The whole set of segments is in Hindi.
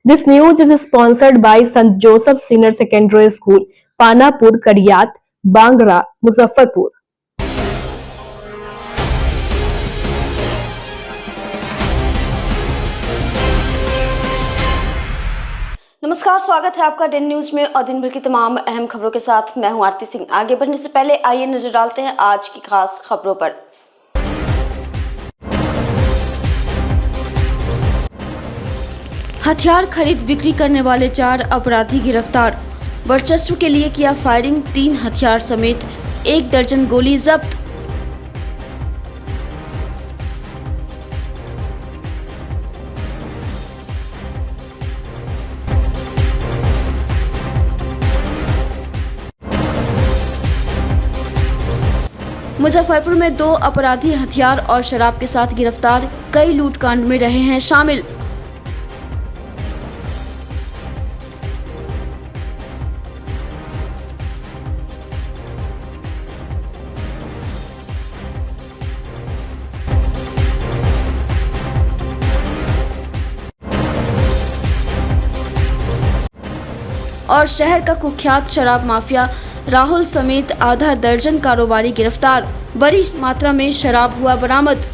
This news is sponsored by St. Joseph Senior Secondary School, Panapur, Kadiyat, Bangra, Muzaffarpur. नमस्कार, स्वागत है आपका डेन न्यूज में और दिन भर की तमाम अहम खबरों के साथ मैं हूं आरती सिंह। आगे बढ़ने से पहले आइए नजर डालते हैं आज की खास खबरों पर। हथियार खरीद बिक्री करने वाले 4 अपराधी गिरफ्तार। वर्चस्व के लिए किया फायरिंग, 3 हथियार समेत 1 दर्जन गोली जब्त। मुजफ्फरपुर में 2 अपराधी हथियार और शराब के साथ गिरफ्तार, कई लूटकांड में रहे हैं शामिल। और शहर का कुख्यात शराब माफिया राहुल समेत आधा दर्जन कारोबारी गिरफ्तार, बड़ी मात्रा में शराब हुआ बरामद।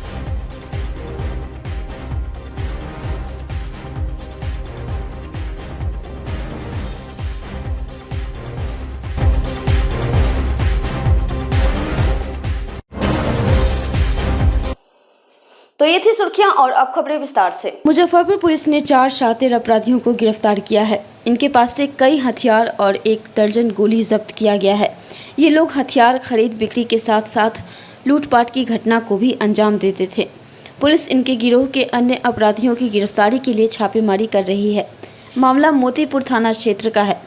तो ये थी सुर्खियां और अब खबरें विस्तार से। मुजफ्फरपुर पुलिस ने 4 शातिर अपराधियों को गिरफ्तार किया है। इनके पास से कई हथियार और 1 दर्जन गोली जब्त किया गया है। ये लोग हथियार खरीद बिक्री के साथ साथ लूटपाट की घटना को भी अंजाम देते थे। पुलिस इनके गिरोह के अन्य अपराधियों की गिरफ्तारी के लिए छापेमारी कर रही है। मामला मोतीपुर थाना क्षेत्र का है।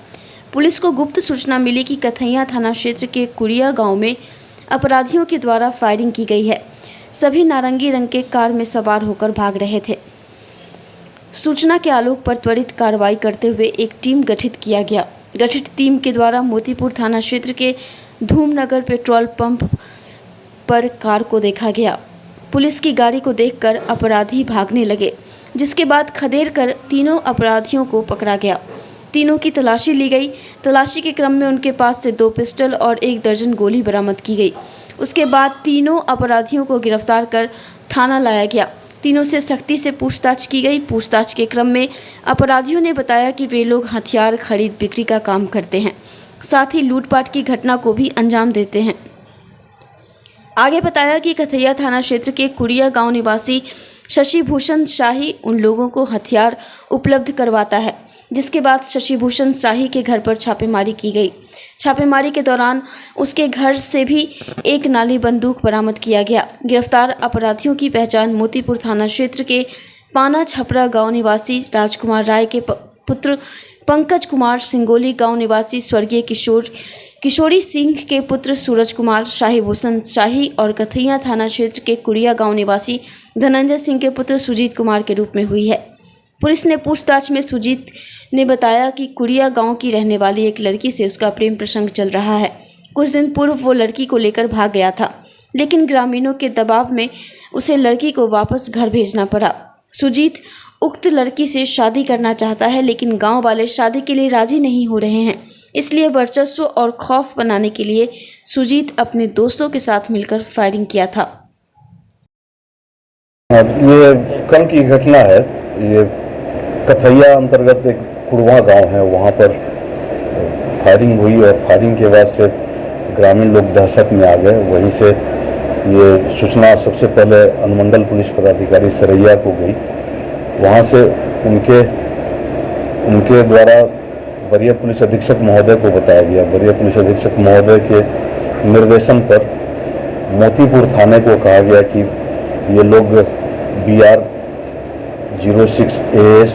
पुलिस को गुप्त सूचना मिली कि कथैया थाना क्षेत्र के कुड़िया गाँव में अपराधियों के द्वारा फायरिंग की गई है। सभी नारंगी रंग के कार में सवार होकर भाग रहे थे। सूचना के आलोक पर त्वरित कार्रवाई करते हुए एक टीम गठित किया गया। गठित टीम के द्वारा मोतीपुर थाना क्षेत्र के धूमनगर पेट्रोल पंप पर कार को देखा गया। पुलिस की गाड़ी को देखकर अपराधी भागने लगे, जिसके बाद खदेड़ कर तीनों अपराधियों को पकड़ा गया। तीनों की तलाशी ली गई। तलाशी के क्रम में उनके पास से 2 पिस्टल और 1 दर्जन गोली बरामद की गई। उसके बाद तीनों अपराधियों को गिरफ्तार कर थाना लाया गया। तीनों से सख्ती से पूछताछ की गई। पूछताछ के क्रम में अपराधियों ने बताया कि वे लोग हथियार खरीद बिक्री का काम करते हैं, साथ ही लूटपाट की घटना को भी अंजाम देते हैं। आगे बताया कि कथैया थाना क्षेत्र के कुड़िया गांव निवासी शशि भूषण शाही उन लोगों को हथियार उपलब्ध करवाता है, जिसके बाद शशि भूषण शाही के घर पर छापेमारी की गई। छापेमारी के दौरान उसके घर से भी एक नाली बंदूक बरामद किया गया। गिरफ्तार अपराधियों की पहचान मोतीपुर थाना क्षेत्र के पाना छपरा गांव निवासी राजकुमार राय के पुत्र पंकज कुमार, सिंगोली गांव निवासी स्वर्गीय किशोरी सिंह के पुत्र सूरज कुमार, शाही भूषण शाही और कथैया थाना क्षेत्र के कुड़िया गांव निवासी धनंजय सिंह के पुत्र सुजीत कुमार के रूप में हुई है। पुलिस ने पूछताछ में सुजीत ने बताया कि कुड़िया गांव की रहने वाली एक लड़की से उसका प्रेम प्रसंग चल रहा है। कुछ दिन पूर्व वो लड़की को लेकर भाग गया था, लेकिन ग्रामीणों के दबाव में उसे लड़की को वापस घर भेजना पड़ा। सुजीत उक्त लड़की से शादी करना चाहता है, लेकिन गांव वाले शादी के लिए राजी नहीं हो रहे हैं। इसलिए वर्चस्व और खौफ बनाने के लिए सुजीत अपने दोस्तों के साथ मिलकर फायरिंग किया था। ये कल की घटना है। ये कथैया अंतर्गत एक कुड़वा गांव है, वहाँ पर फायरिंग हुई और फायरिंग के बाद से ग्रामीण लोग दहशत में आ गए। वहीं से ये सूचना सबसे पहले अनुमंडल पुलिस पदाधिकारी सरैया को गई। वहाँ से उनके द्वारा वरीय पुलिस अधीक्षक महोदय को बताया गया। वरीय पुलिस अधीक्षक महोदय के निर्देशन पर मोतीपुर थाने को कहा गया कि ये लोग BR 06 AS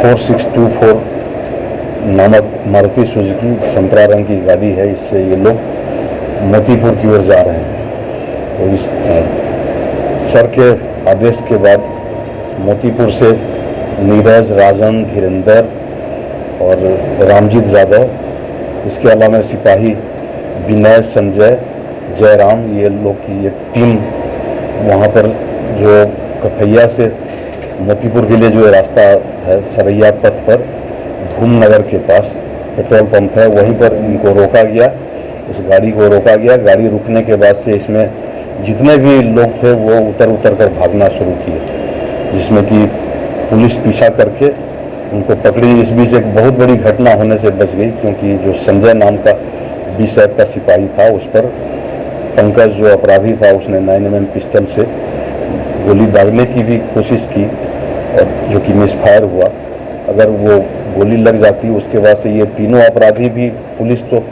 4624 नामक मारुति सुजुकी संतरा रंग की गाड़ी है, इससे ये लोग मोतीपुर की ओर जा रहे हैं। तो इस सर के आदेश के बाद मोतीपुर से नीरज, राजन, धीरेंद्र और रामजीत यादव, इसके अलावा सिपाही विनय, संजय, जयराम, ये लोग की एक टीम वहाँ पर जो कथैया से मोतीपुर के लिए जो रास्ता है सरैया पथ पर धूमनगर के पास पेट्रोल पंप है, वहीं पर इनको रोका गया। इस गाड़ी को रोका गया। गाड़ी रुकने के बाद से इसमें जितने भी लोग थे वो उतर कर भागना शुरू किए, जिसमें कि पुलिस पीछा करके उनको पकड़ी। इस बीच एक बहुत बड़ी घटना होने से बच गई, क्योंकि जो संजय नाम का BSF का सिपाही था उस पर पंकज जो अपराधी था उसने 9mm पिस्टल से गोली दागने की भी कोशिश की, और जो कि मिसफायर हुआ। अगर वो गोली लग जाती उसके बाद से ये तीनों अपराधी भी, पुलिस तो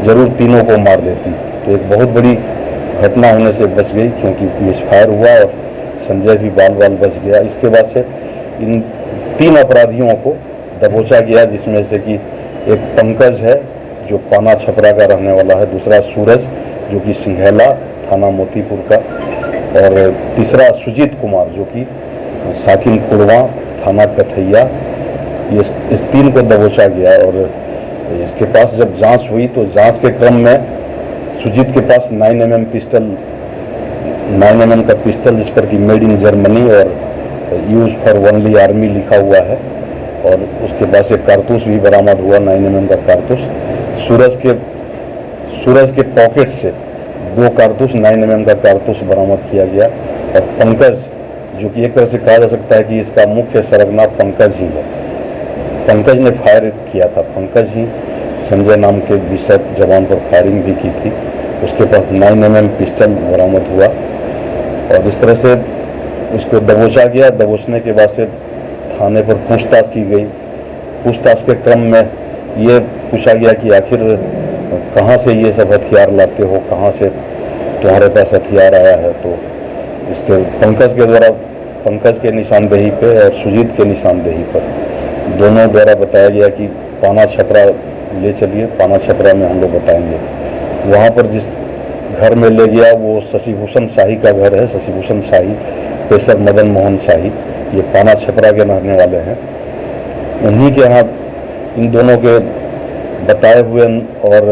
जरूर तीनों को मार देती। तो एक बहुत बड़ी घटना होने से बच गई, क्योंकि मिसफायर हुआ और संजय भी बाल बच गया। इसके बाद से इन 3 अपराधियों को दबोचा गया, जिसमें से कि एक पंकज है जो पाना छपरा का रहने वाला है, दूसरा सूरज जो कि सिंघैला थाना मोतीपुर का, और तीसरा सुजीत कुमार जो कि साकिन कुड़वा थाना कथैया। ये इस 3 को दबोचा गया। और इसके पास जब जांच हुई तो जांच के क्रम में सुजीत के पास 9mm का पिस्टल जिस पर कि मेड इन जर्मनी और यूज फॉर ओनली आर्मी लिखा हुआ है, और उसके पास एक कारतूस भी बरामद हुआ, 9mm का कारतूस। सूरज के पॉकेट से 2 कारतूस 9mm का कारतूस बरामद किया गया। और पंकज जो कि एक तरह से कहा जा सकता है कि इसका मुख्य सरगना पंकज ही है, पंकज ने फायर किया था। पंकज ही संजय नाम के BSF जवान पर फायरिंग भी की थी। उसके पास 9mm पिस्टल बरामद हुआ, और इस तरह से उसको दबोचा गया। दबोचने के बाद से थाने पर पूछताछ की गई। पूछताछ के क्रम में ये पूछा गया कि आखिर कहाँ से ये सब हथियार लाते हो, कहाँ से तुम्हारे पास हथियार आया है। तो इसके पंकज के निशानदेही पे और सुजीत के निशानदेही पर दोनों द्वारा बताया गया कि पाना छपरा ले चलिए, पाना छपरा में हम लोग बताएंगे। वहाँ पर जिस घर में ले गया वो शशिभूषण शाही का घर है। शशिभूषण शाही पेशर मदन मोहन शाही, ये पाना छपरा के रहने वाले हैं। उन्हीं के यहाँ इन दोनों के बताए हुए और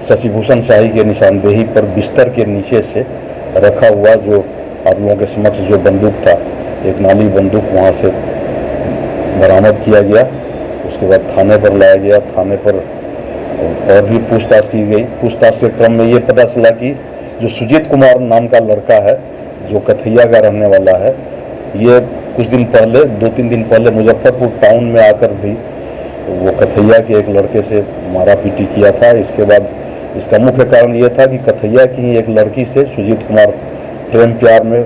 शशिभूषण शाही के निशानदेही पर बिस्तर के नीचे से रखा हुआ जो आप लोगों के समक्ष जो बंदूक था, एक नाली बंदूक वहाँ से बरामद किया गया। उसके बाद थाने पर लाया गया। थाने पर और भी पूछताछ की गई। पूछताछ के क्रम में ये पता चला कि जो सुजीत कुमार नाम का लड़का है जो कथैया का रहने वाला है, ये कुछ दिन पहले 2-3 दिन पहले मुजफ्फरपुर टाउन में आकर भी वो कथैया के एक लड़के से मारा पीटी किया था। इसके बाद इसका मुख्य कारण ये था कि कथैया की ही एक लड़की से सुजीत कुमार प्रेम प्यार में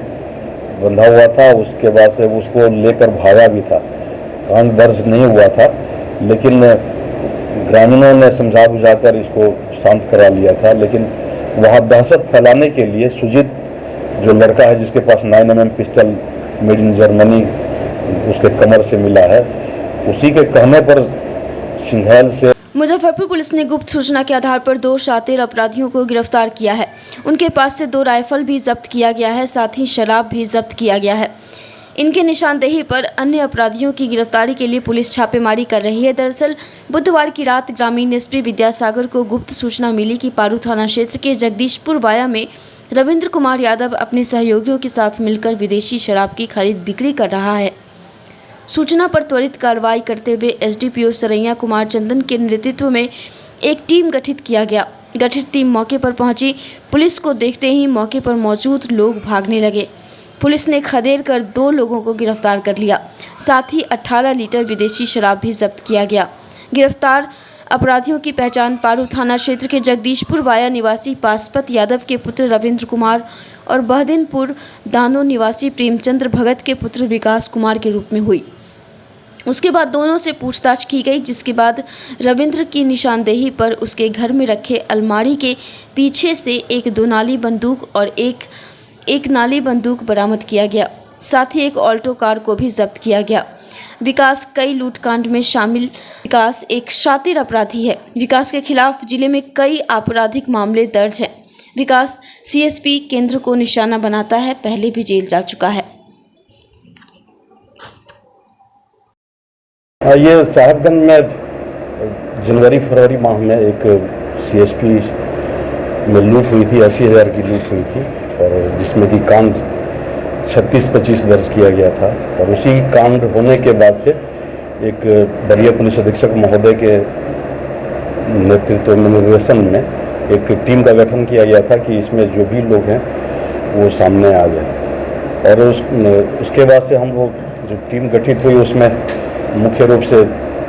बंधा हुआ था। उसके बाद से उसको लेकर भागा भी था। कांड दर्ज नहीं हुआ था, लेकिन ग्रामीणों ने समझा बुझाकर इसको शांत करा लिया था। लेकिन वहाँ दहशत फैलाने के लिए सुजीत जो लड़का है जिसके पास 9mm pistol made in Germany उसके कमर से मिला है, उसी के कहने पर सिंघैल से मुजफ्फरपुर पुलिस ने गुप्त सूचना के आधार पर 2 शातिर अपराधियों को गिरफ्तार किया है। उनके पास से 2 राइफल भी जब्त किया गया है, साथ ही शराब भी जब्त किया गया है। इनके निशानदेही पर अन्य अपराधियों की गिरफ्तारी के लिए पुलिस छापेमारी कर रही है। दरअसल बुधवार की रात ग्रामीण एसपी विद्यासागर को गुप्त सूचना मिली कि पारू थाना क्षेत्र के जगदीशपुर बाया में रविंद्र कुमार यादव अपने सहयोगियों के साथ मिलकर विदेशी शराब की खरीद बिक्री कर रहा है। सूचना पर त्वरित कार्रवाई करते हुए एसडीपीओ सरैया कुमार चंदन के नेतृत्व में एक टीम गठित किया गया। गठित टीम मौके पर पहुंची। पुलिस को देखते ही मौके पर मौजूद लोग भागने लगे। पुलिस ने खदेड़ कर 2 लोगों को गिरफ्तार कर लिया। साथ ही 18 लीटर विदेशी शराब भी जब्त किया गया। गिरफ्तार अपराधियों की पहचान पारू थाना क्षेत्र के जगदीशपुर बाया निवासी पासपत यादव के पुत्र रविंद्र कुमार और बहदीनपुर दानो निवासी प्रेमचंद्र भगत के पुत्र विकास कुमार के रूप में हुई। उसके बाद दोनों से पूछताछ की गई, जिसके बाद रविंद्र की निशानदेही पर उसके घर में रखे अलमारी के पीछे से एक 2 नाली बंदूक और एक नाली बंदूक बरामद किया गया। साथ ही एक ऑल्टो कार को भी जब्त किया गया। विकास कई लूटकांड में शामिल विकास एक शातिर अपराधी है। विकास के खिलाफ जिले में कई आपराधिक मामले दर्ज हैं। विकास सीएसपी केंद्र को निशाना बनाता है, पहले भी जेल जा चुका है। ये साहेबगंज में जनवरी-फरवरी माह में एक सीएसपी में लूट हुई थी, 80,000 की लूट हुई थी, और जिसमें कि कांड 36-25 दर्ज किया गया था और उसी कांड होने के बाद से एक वरीय पुलिस अधीक्षक महोदय के नेतृत्व में निर्देशन में एक टीम का गठन किया गया था कि इसमें जो भी लोग हैं वो सामने आ जाए। और उसके बाद से हम लोग जो टीम गठित हुई उसमें मुख्य रूप से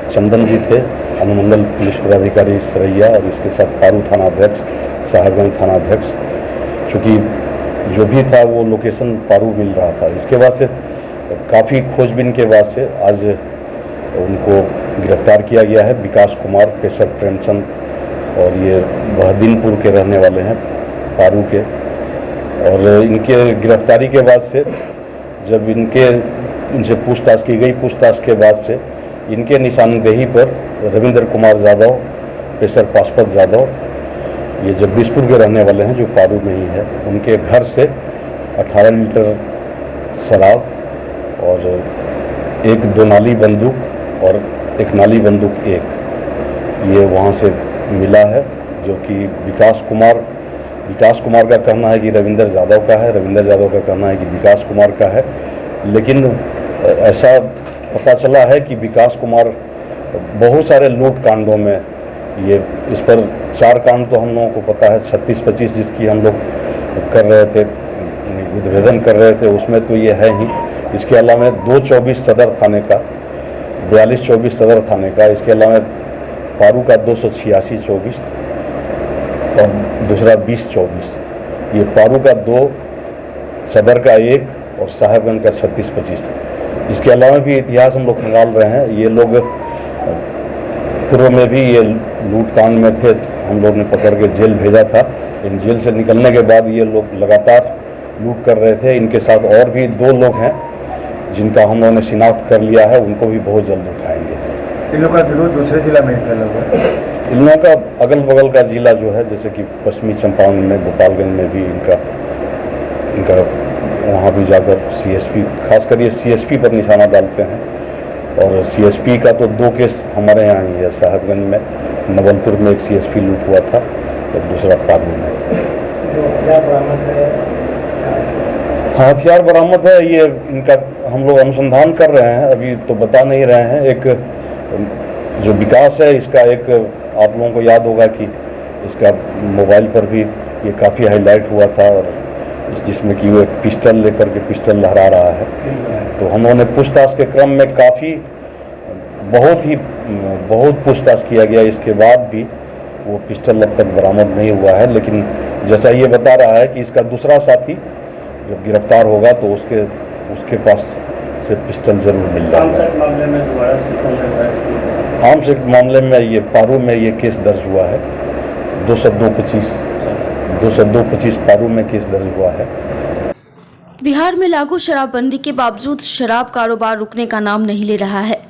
चंदन जी थे, अनुमंडल पुलिस पदाधिकारी सरैया, और इसके साथ पारू थाना अध्यक्ष, साहेबगंज थाना अध्यक्ष, चूँकि जो भी था वो लोकेशन पारू मिल रहा था। इसके बाद से काफ़ी खोजबीन के बाद से आज उनको गिरफ्तार किया गया है। विकास कुमार, पेशर प्रेमचंद, और ये बहदीनपुर के रहने वाले हैं, पारू के। और इनके गिरफ्तारी के बाद से जब इनसे पूछताछ की गई, पूछताछ के बाद से इनके निशानदेही पर रविंद्र कुमार यादव, पेशर पाशुपत यादव, ये जगदीशपुर के रहने वाले हैं जो पारू में ही है, उनके घर से 18 लीटर शराब और एक 2 नाली बंदूक और एक नाली बंदूक ये वहाँ से मिला है, जो कि विकास कुमार का कहना है कि रविंद्र यादव का है, रविंद्र यादव का कहना है कि विकास कुमार का है। लेकिन ऐसा पता चला है कि विकास कुमार बहुत सारे लूट कांडों में इस पर 4 कांड तो हम लोगों को पता है, 36-25 जिसकी हम लोग कर रहे थे, उद्भेदन कर रहे थे, उसमें तो ये है ही। इसके अलावा 224 सदर थाने का, 4224 सदर थाने का, इसके अलावा पारू का 286-24 और दूसरा 20-24, ये पारू का 2, सदर का 1 और साहेबगंज का 36-25। इसके अलावा भी इतिहास हम लोग खंगाल रहे हैं। ये लोग पूर्व में भी ये लूट कांड में थे, हम लोग ने पकड़ के जेल भेजा था। इन जेल से निकलने के बाद ये लोग लगातार लूट कर रहे थे। इनके साथ और भी 2 लोग हैं जिनका हम लोगों ने शिनाख्त कर लिया है, उनको भी बहुत जल्द उठाएंगे। इन लोगों का विरोध दूसरे जिला में फैला हुआ है। इन लोगों का अगल बगल का जिला जो है, जैसे कि पश्चिमी चंपारण में, गोपालगंज में भी इनका वहाँ भी जाकर CSP, खासकर ये CSP पर निशाना डालते हैं। और CSP का तो 2 केस हमारे यहाँ ही है, साहेबगंज में, नवलपुर में एक CSP लूट हुआ था और दूसरा पारू में। हथियार बरामद है, ये इनका हम लोग अनुसंधान कर रहे हैं, अभी तो बता नहीं रहे हैं। एक जो विकास है इसका, एक आप लोगों को याद होगा कि इसका मोबाइल पर भी ये काफ़ी हाईलाइट हुआ था, और जिसमें कि वो एक पिस्टल लेकर के पिस्टल लहरा रहा है। तो हम लोगों ने पूछताछ के क्रम में बहुत पूछताछ किया गया, इसके बाद भी वो पिस्टल अब तक बरामद नहीं हुआ है। लेकिन जैसा ये बता रहा है कि इसका दूसरा साथी जब गिरफ्तार होगा तो उसके पास से पिस्टल जरूर मिल जाएगा। आर्म्स एक्ट मामले में ये पारू में ये केस दर्ज हुआ है, 202-25 पारू में केस दर्ज हुआ है। बिहार में लागू शराबबंदी के बावजूद शराब कारोबार रुकने का नाम नहीं ले रहा है।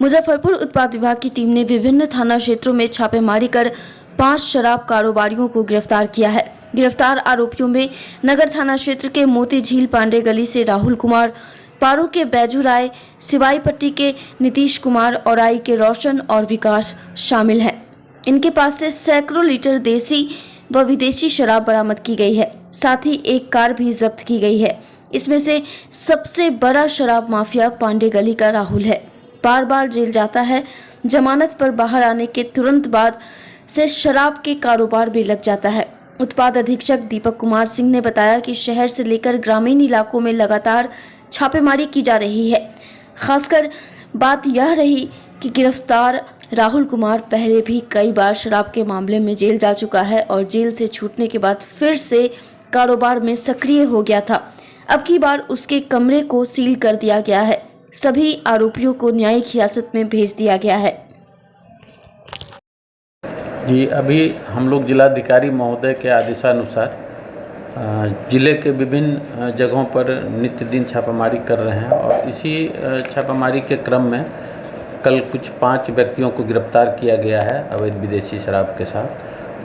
मुजफ्फरपुर उत्पाद विभाग की टीम ने विभिन्न थाना क्षेत्रों में छापेमारी कर 5 शराब कारोबारियों को गिरफ्तार किया है। गिरफ्तार आरोपियों में नगर थाना क्षेत्र के मोती झील पांडे गली से राहुल कुमार, पारू के बैजू राय, सिवाई पट्टी के नीतीश कुमार, औराई के रोशन और विकास शामिल हैं। इनके पास से सैकड़ों लीटर देसी व विदेशी शराब बरामद की गई है। साथ ही एक कार भी जब्त की गई है। इसमें से सबसे बड़ा शराब माफिया पांडे गली का राहुल है। बार बार जेल जाता है। जमानत पर बाहर आने के तुरंत बाद से शराब के कारोबार भी लग जाता है। उत्पाद अधीक्षक दीपक कुमार सिंह ने बताया कि शहर से लेकर ग्रामीण इलाकों में लगातार छापेमारी की जा रही है। खासकर बात यह रही कि गिरफ्तार राहुल कुमार पहले भी कई बार शराब के मामले में जेल जा चुका है और जेल से छूटने के बाद फिर से कारोबार में सक्रिय हो गया था। अब की बार उसके कमरे को सील कर दिया गया है। सभी आरोपियों को न्यायिक हिरासत में भेज दिया गया है। जी, अभी हम लोग जिलाधिकारी महोदय के आदेशानुसार जिले के विभिन्न जगहों पर नित्य दिन छापामारी कर रहे हैं और इसी छापामारी के क्रम में कल कुछ 5 व्यक्तियों को गिरफ्तार किया गया है अवैध विदेशी शराब के साथ।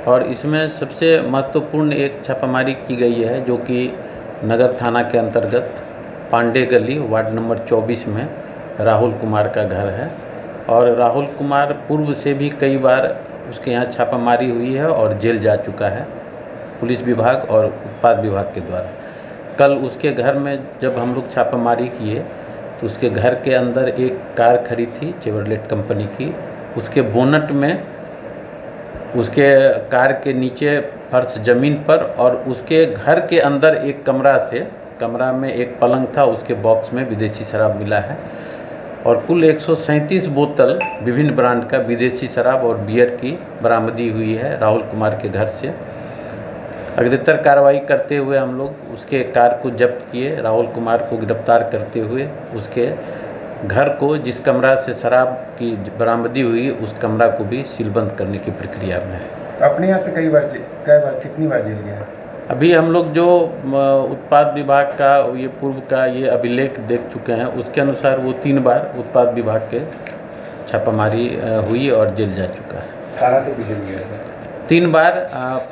और इसमें सबसे महत्वपूर्ण एक छापामारी की गई है जो कि नगर थाना के अंतर्गत पांडे गली वार्ड नंबर 24 में राहुल कुमार का घर है। और राहुल कुमार पूर्व से भी कई बार उसके यहाँ छापामारी हुई है और जेल जा चुका है पुलिस विभाग और उत्पाद विभाग के द्वारा। कल उसके घर में जब हम लोग छापामारी किए तो उसके घर के अंदर एक कार खड़ी थी चेवरलेट कंपनी की। उसके बोनट में उसके कार के नीचे फर्श ज़मीन पर और उसके घर के अंदर एक कमरा में एक पलंग था, उसके बॉक्स में विदेशी शराब मिला है और कुल 137 बोतल विभिन्न ब्रांड का विदेशी शराब और बियर की बरामदी हुई है राहुल कुमार के घर से। अग्रेतर कार्रवाई करते हुए हम लोग उसके कार को जब्त किए, राहुल कुमार को गिरफ्तार करते हुए उसके घर को, जिस कमरा से शराब की बरामदी हुई, उस कमरा को भी सीलबंद करने की प्रक्रिया में है। अपने यहाँ से कितनी बार जेल गया है? अभी हम लोग जो उत्पाद विभाग का ये पूर्व का ये अभिलेख देख चुके हैं, उसके अनुसार वो 3 बार उत्पाद विभाग के छापामारी हुई और जेल जा चुका है। थाना से भी जेल गया है? 3 बार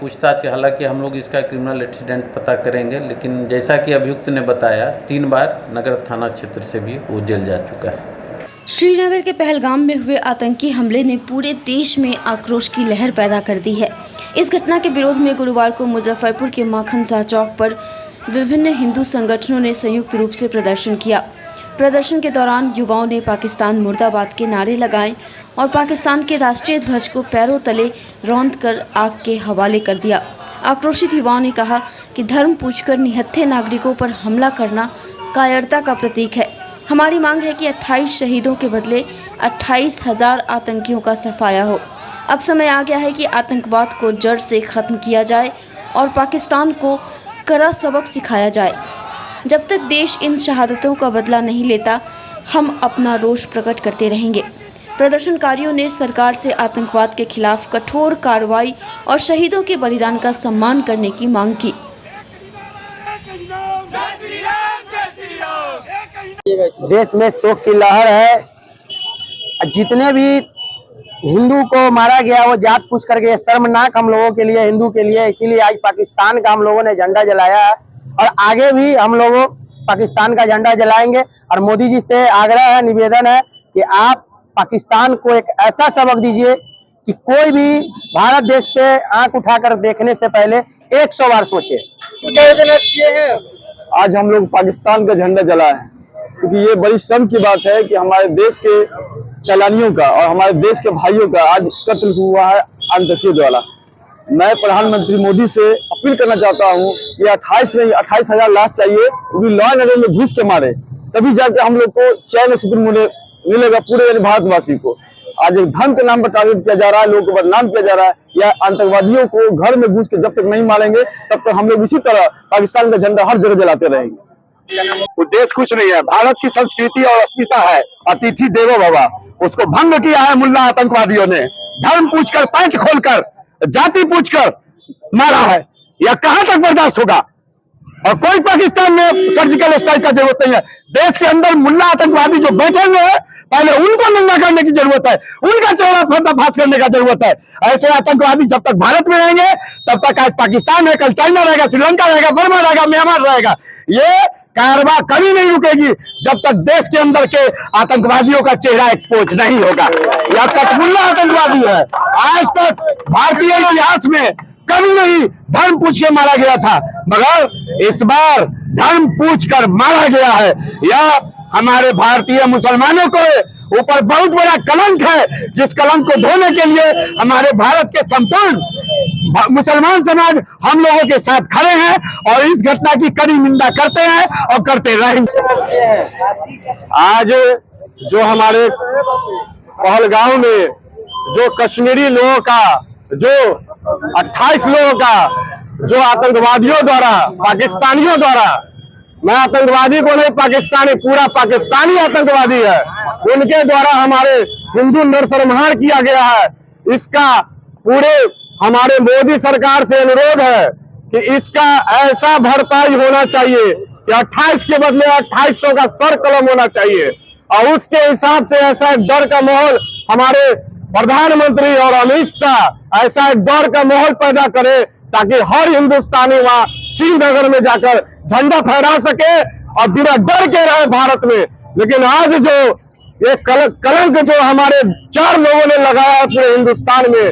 पूछताछ, हालांकि हम लोग इसका क्रिमिनल एक्सीडेंट पता करेंगे, लेकिन जैसा कि अभियुक्त ने बताया 3 बार नगर थाना क्षेत्र से भी वो जेल जा चुका है। श्रीनगर के पहलगाम में हुए आतंकी हमले ने पूरे देश में आक्रोश की लहर पैदा कर दी है। इस घटना के विरोध में गुरुवार को मुजफ्फरपुर के माखन शाह चौक पर विभिन्न हिंदू संगठनों ने संयुक्त रूप से प्रदर्शन किया। प्रदर्शन के दौरान युवाओं ने पाकिस्तान मुर्दाबाद के नारे लगाए और पाकिस्तान के राष्ट्रीय ध्वज को पैरों तले रौंद कर आग के हवाले कर दिया। आक्रोशित युवाओं ने कहा कि धर्म पूछकर निहत्थे नागरिकों पर हमला करना कायरता का प्रतीक है। हमारी मांग है कि 28 शहीदों के बदले 28,000 आतंकियों का सफाया हो। अब समय आ गया है कि आतंकवाद को जड़ से खत्म किया जाए और पाकिस्तान को कड़ा सबक सिखाया जाए। जब तक देश इन शहादतों का बदला नहीं लेता, हम अपना रोष प्रकट करते रहेंगे। प्रदर्शनकारियों ने सरकार से आतंकवाद के खिलाफ कठोर कार्रवाई और शहीदों के बलिदान का सम्मान करने की मांग की। देश में शोक की लहर है। जितने भी हिंदू को मारा गया वो जात पूछ करके शर्मनाक हम लोगों के लिए, हिंदू के लिए। इसीलिए आज पाकिस्तान का हम लोगों ने झंडा जलाया है और आगे भी हम लोग पाकिस्तान का झंडा जलाएंगे। और मोदी जी से आग्रह है, निवेदन है कि आप पाकिस्तान को एक ऐसा सबक दीजिए कि कोई भी भारत देश पे आंख उठाकर देखने से पहले 100 बार सोचे। आज हम लोग पाकिस्तान का झंडा जलाए हैं क्योंकि ये बड़ी शर्म की बात है कि हमारे देश के सैलानियों का और हमारे देश के भाइयों का आज कत्ल हुआ है आतंकियों द्वारा। मैं प्रधानमंत्री मोदी से अपील करना चाहता हूँ, ये 28,000 लाश चाहिए, वो भी लॉ एंड ऑर्डर में घुस के मारे, तभी जाके हम लोग को चैन सुकून मिलेगा पूरे भारतवासी को। आज एक धर्म के नाम पर टारगेट किया जा रहा है, लोगों को बदनाम किया जा रहा है। या आतंकवादियों को घर में घुस के जब तक नहीं मारेंगे तब तक हम लोग इसी तरह पाकिस्तान का झंडा हर जगह जलाते रहेंगे। उद्देश्य कुछ नहीं है, भारत की संस्कृति और अस्मिता है अतिथि देवो भव, उसको भंग किया है मुल्ला आतंकवादियों ने। धर्म पूछकर, पैंट खोलकर, जाति पूछकर मारा है। यह कहां तक बर्दाश्त होगा? और कोई पाकिस्तान में सर्जिकल स्ट्राइक का जरूरत नहीं है। देश के अंदर मुल्ला आतंकवादी जो बैठे हुए हैं, पहले उनको नंगा करने की जरूरत है, उनका चेहरा पर्दाफाश करने का जरूरत है। ऐसे आतंकवादी जब तक भारत में रहेंगे तब तक आज पाकिस्तान है, कल चाइना रहेगा, श्रीलंका रहेगा, बर्मा रहेगा, म्यांमार रहेगा। ये कारवां कभी नहीं रुकेगी जब तक देश के अंदर के आतंकवादियों का चेहरा एक्सपोज नहीं होगा। यह तक मुल्ला आतंकवादी है। आज तक भारतीय इतिहास में कभी नहीं धर्म पूछ के मारा गया था, मगर इस बार धर्म पूछ कर मारा गया है। यह हमारे भारतीय मुसलमानों को ऊपर बहुत बड़ा कलंक है, जिस कलंक को धोने के लिए हमारे भारत के संपूर्ण मुसलमान समाज हम लोगों के साथ खड़े हैं और इस घटना की कड़ी निंदा करते हैं और करते रहेंगे। आज जो हमारे पहलगाम में जो कश्मीरी लोगों का, जो 28 लोगों का जो आतंकवादियों द्वारा, पाकिस्तानियों द्वारा, मैं आतंकवादी को नहीं, पाकिस्तानी, पूरा पाकिस्तानी आतंकवादी है, उनके द्वारा हमारे हिंदू नरसंहार किया गया है। इसका पूरे हमारे मोदी सरकार से अनुरोध है कि इसका ऐसा भरपाई होना चाहिए कि 28 के बदले 2800 का सर कलम होना चाहिए। और उसके हिसाब से ऐसा एक डर का माहौल हमारे प्रधानमंत्री और अमित शाह ऐसा एक डर का माहौल पैदा करे ताकि हर हिंदुस्तानी वहां श्रीनगर में जाकर झंडा फहरा सके और बिना डर के रहे भारत में। लेकिन आज जो ये कलंक जो हमारे 4 लोगों ने लगाया है पूरे हिंदुस्तान में,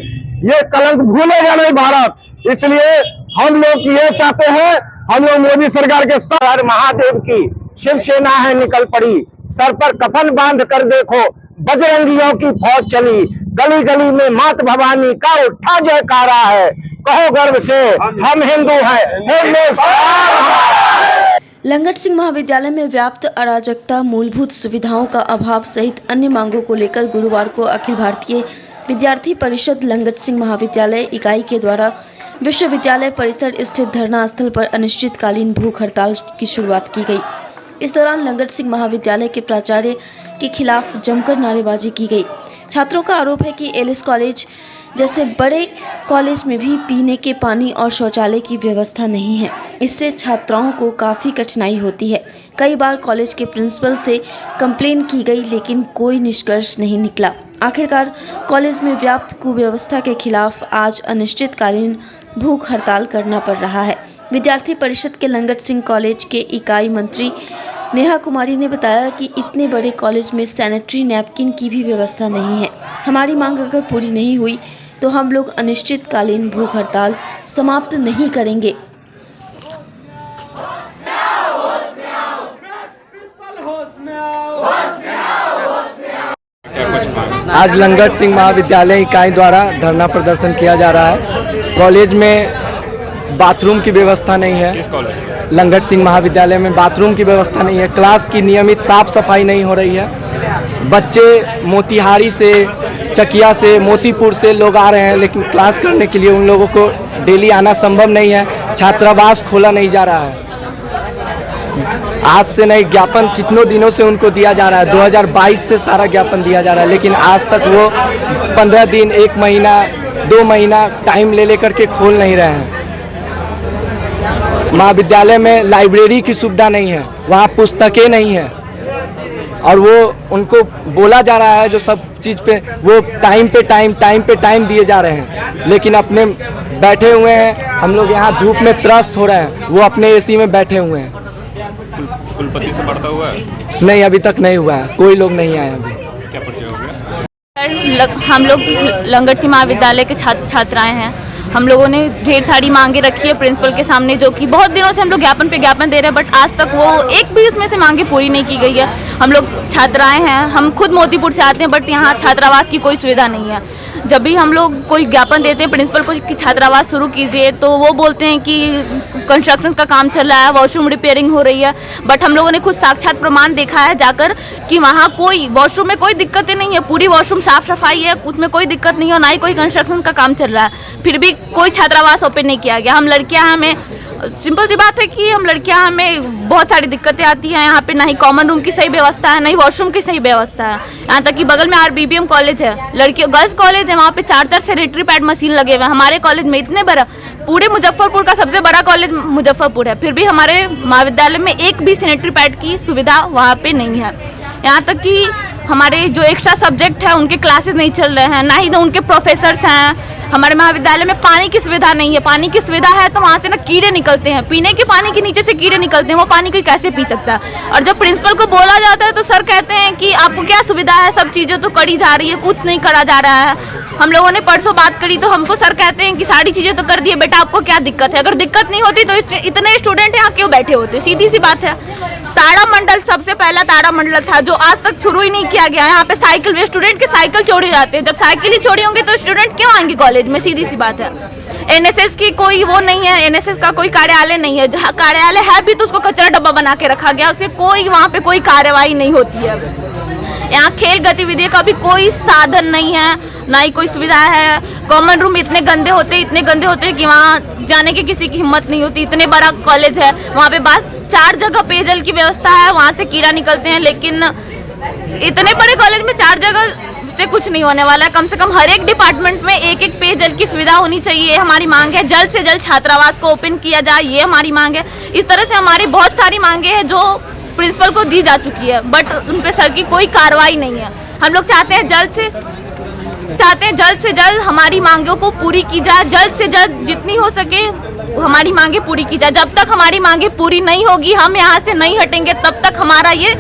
ये कलंक भूलेगा नहीं भारत। इसलिए हम लोग ये चाहते हैं हम लोग मोदी सरकार के सर महादेव की शिवसेना है निकल पड़ी, सर पर कफन बांध कर देखो बजरंगियों की फौज चली, गली गली में मात भवानी का उठा जयकारा है, कहो गर्व से हम हिंदू हैं। लंगट सिंह महाविद्यालय में व्याप्त अराजकता, मूलभूत सुविधाओं का अभाव सहित अन्य मांगों को लेकर गुरुवार को अखिल भारतीय विद्यार्थी परिषद लंगट सिंह महाविद्यालय इकाई के द्वारा विश्वविद्यालय परिसर स्थित धरना स्थल पर अनिश्चितकालीन भूख हड़ताल की शुरुआत की गई। इस दौरान लंगट सिंह महाविद्यालय के प्राचार्य के खिलाफ जमकर नारेबाजी की गई। छात्रों का आरोप है कि एलिस कॉलेज जैसे बड़े कॉलेज में भी पीने के पानी और शौचालय की व्यवस्था नहीं है। इससे छात्राओं को काफ़ी कठिनाई होती है। कई बार कॉलेज के प्रिंसिपल से कंप्लेन की गई लेकिन कोई निष्कर्ष नहीं निकला। आखिरकार कॉलेज में व्याप्त कुव्यवस्था के खिलाफ आज अनिश्चितकालीन भूख हड़ताल करना पड़ रहा है। विद्यार्थी परिषद के लंगट सिंह कॉलेज के इकाई मंत्री नेहा कुमारी ने बताया कि इतने बड़े कॉलेज में सैनिटरी नैपकिन की भी व्यवस्था नहीं है। हमारी मांग अगर पूरी नहीं हुई तो हम लोग अनिश्चितकालीन भूख हड़ताल समाप्त नहीं करेंगे। आज लंगट सिंह महाविद्यालय इकाई द्वारा धरना प्रदर्शन किया जा रहा है। कॉलेज में बाथरूम की व्यवस्था नहीं है। लंगट सिंह महाविद्यालय में बाथरूम की व्यवस्था नहीं है। क्लास की नियमित साफ सफाई नहीं हो रही है। बच्चे मोतिहारी से, चकिया से, मोतीपुर से लोग आ रहे हैं, लेकिन क्लास करने के लिए उन लोगों को डेली आना संभव नहीं है। छात्रावास खोला नहीं जा रहा है। आज से नहीं, ज्ञापन कितनों दिनों से उनको दिया जा रहा है। 2022 से सारा ज्ञापन दिया जा रहा है, लेकिन आज तक वो 15 दिन, 1 महीना, 2 महीना टाइम ले लेकर के खोल नहीं रहे हैं। महाविद्यालय में लाइब्रेरी की सुविधा नहीं है, वहाँ पुस्तकें नहीं है, और वो उनको बोला जा रहा है जो सब चीज़ पे वो टाइम पे टाइम दिए जा रहे हैं, लेकिन अपने बैठे हुए हैं। हम लोग यहाँ धूप में त्रस्त हो रहे हैं, वो अपने एसी में बैठे हुए हैं। कुलपति से बढ़ता हुआ है? नहीं, अभी तक नहीं हुआ है, कोई लोग नहीं आए अभी। क्या परिचय हो गया? हम लोग लंगट सिंह महाविद्यालय के छात्राएं हैं। हम लोगों ने ढेर सारी मांगे रखी है प्रिंसिपल के सामने, जो कि बहुत दिनों से हम लोग ज्ञापन पे ज्ञापन दे रहे हैं, बट आज तक वो एक भी उसमें से मांगे पूरी नहीं की गई है। हम लोग छात्राएं हैं, हम खुद मोतीपुर से आते हैं, बट यहाँ छात्रावास की कोई सुविधा नहीं है। जब भी हम लोग कोई ज्ञापन देते हैं प्रिंसिपल को कि छात्रावास शुरू कीजिए, तो वो बोलते हैं कि कंस्ट्रक्शन का काम चल रहा है, वॉशरूम रिपेयरिंग हो रही है, बट हम लोगों ने खुद साक्षात प्रमाण देखा है जाकर कि वहाँ कोई वॉशरूम में कोई दिक्कतें नहीं है। पूरी वॉशरूम साफ सफाई है, उसमें कोई दिक्कत नहीं है, और ना ही कोई कंस्ट्रक्शन का काम चल रहा है। फिर भी कोई छात्रावास ओपन नहीं किया गया। हम लड़कियां, हमें सिंपल सी बात है कि हम लड़कियां, हमें बहुत सारी दिक्कतें आती हैं। यहाँ पे ना ही कॉमन रूम की सही व्यवस्था है, ना ही वॉशरूम की सही व्यवस्था है। यहाँ तक कि बगल में RBBM कॉलेज है, लड़कियों गर्ल्स कॉलेज है, वहाँ पे 4 सैनिटरी पैड मशीन लगे हुए हैं। हमारे कॉलेज में इतने बड़ा, पूरे मुजफ्फरपुर का सबसे बड़ा कॉलेज मुजफ्फरपुर है, फिर भी हमारे महाविद्यालय में एक भी सैनिटरी पैड की सुविधा वहाँ पे नहीं है। यहाँ तक कि हमारे जो एक्स्ट्रा सब्जेक्ट है उनके क्लासेस नहीं चल रहे हैं, ना ही उनके प्रोफेसर्स हैं। हमारे महाविद्यालय में पानी की सुविधा नहीं है। पानी की सुविधा है तो वहाँ से ना कीड़े निकलते हैं, पीने के पानी के नीचे से कीड़े निकलते हैं, वो पानी कोई कैसे पी सकता है। और जब प्रिंसिपल को बोला जाता है तो सर कहते हैं कि आपको क्या सुविधा है, सब चीज़ें तो करी जा रही है, कुछ नहीं करा जा रहा है। हम लोगों ने परसों बात करी तो हमको सर कहते हैं कि सारी चीज़ें तो कर दी है, बेटा आपको क्या दिक्कत है। अगर दिक्कत नहीं होती तो इतने स्टूडेंट यहाँ क्यों बैठे होते, सीधी सी बात है। तारामंडल सबसे पहला तारामंडल था जो आज तक शुरू ही नहीं किया गया। यहाँ पे साइकिल वे स्टूडेंट के साइकिल चोरी जाते हैं, जब साइकिल ही चोरी होंगे तो स्टूडेंट क्यों आएंगे कॉलेज में, सीधी सी बात है। NSS की कोई वो नहीं है, NSS का कोई कार्यालय नहीं है, जहाँ कार्यालय है भी तो उसको कचरा डब्बा बना के रखा गया, उससे कोई वहाँ पे कोई कार्रवाई नहीं होती है। यहाँ खेल गतिविधि का भी कोई साधन नहीं है, ना ही कोई सुविधा है। कॉमन रूम इतने गंदे होते हैं कि वहाँ जाने की किसी की हिम्मत नहीं होती। इतने बड़ा कॉलेज है, वहाँ पे बस 4 जगह पेयजल की व्यवस्था है, वहाँ से कीड़ा निकलते हैं, लेकिन इतने बड़े कॉलेज में 4 जगह से कुछ नहीं होने वाला है। कम से कम हर एक डिपार्टमेंट में एक पेयजल की सुविधा होनी चाहिए, ये हमारी मांग है। जल्द से जल्द छात्रावास को ओपन किया जाए, ये हमारी मांग है। इस तरह से हमारी बहुत सारी मांगे हैं जो प्रिंसिपल को दी जा चुकी है, बट उन पे सर की कोई कार्रवाई नहीं है। हम लोग चाहते हैं जल्द से जल्द हमारी मांगों को पूरी की जाए, जल्द से जल्द जितनी हो सके हमारी मांगे पूरी की जाए। जब तक हमारी मांगे पूरी नहीं होगी, हम यहाँ से नहीं हटेंगे, तब तक हमारा ये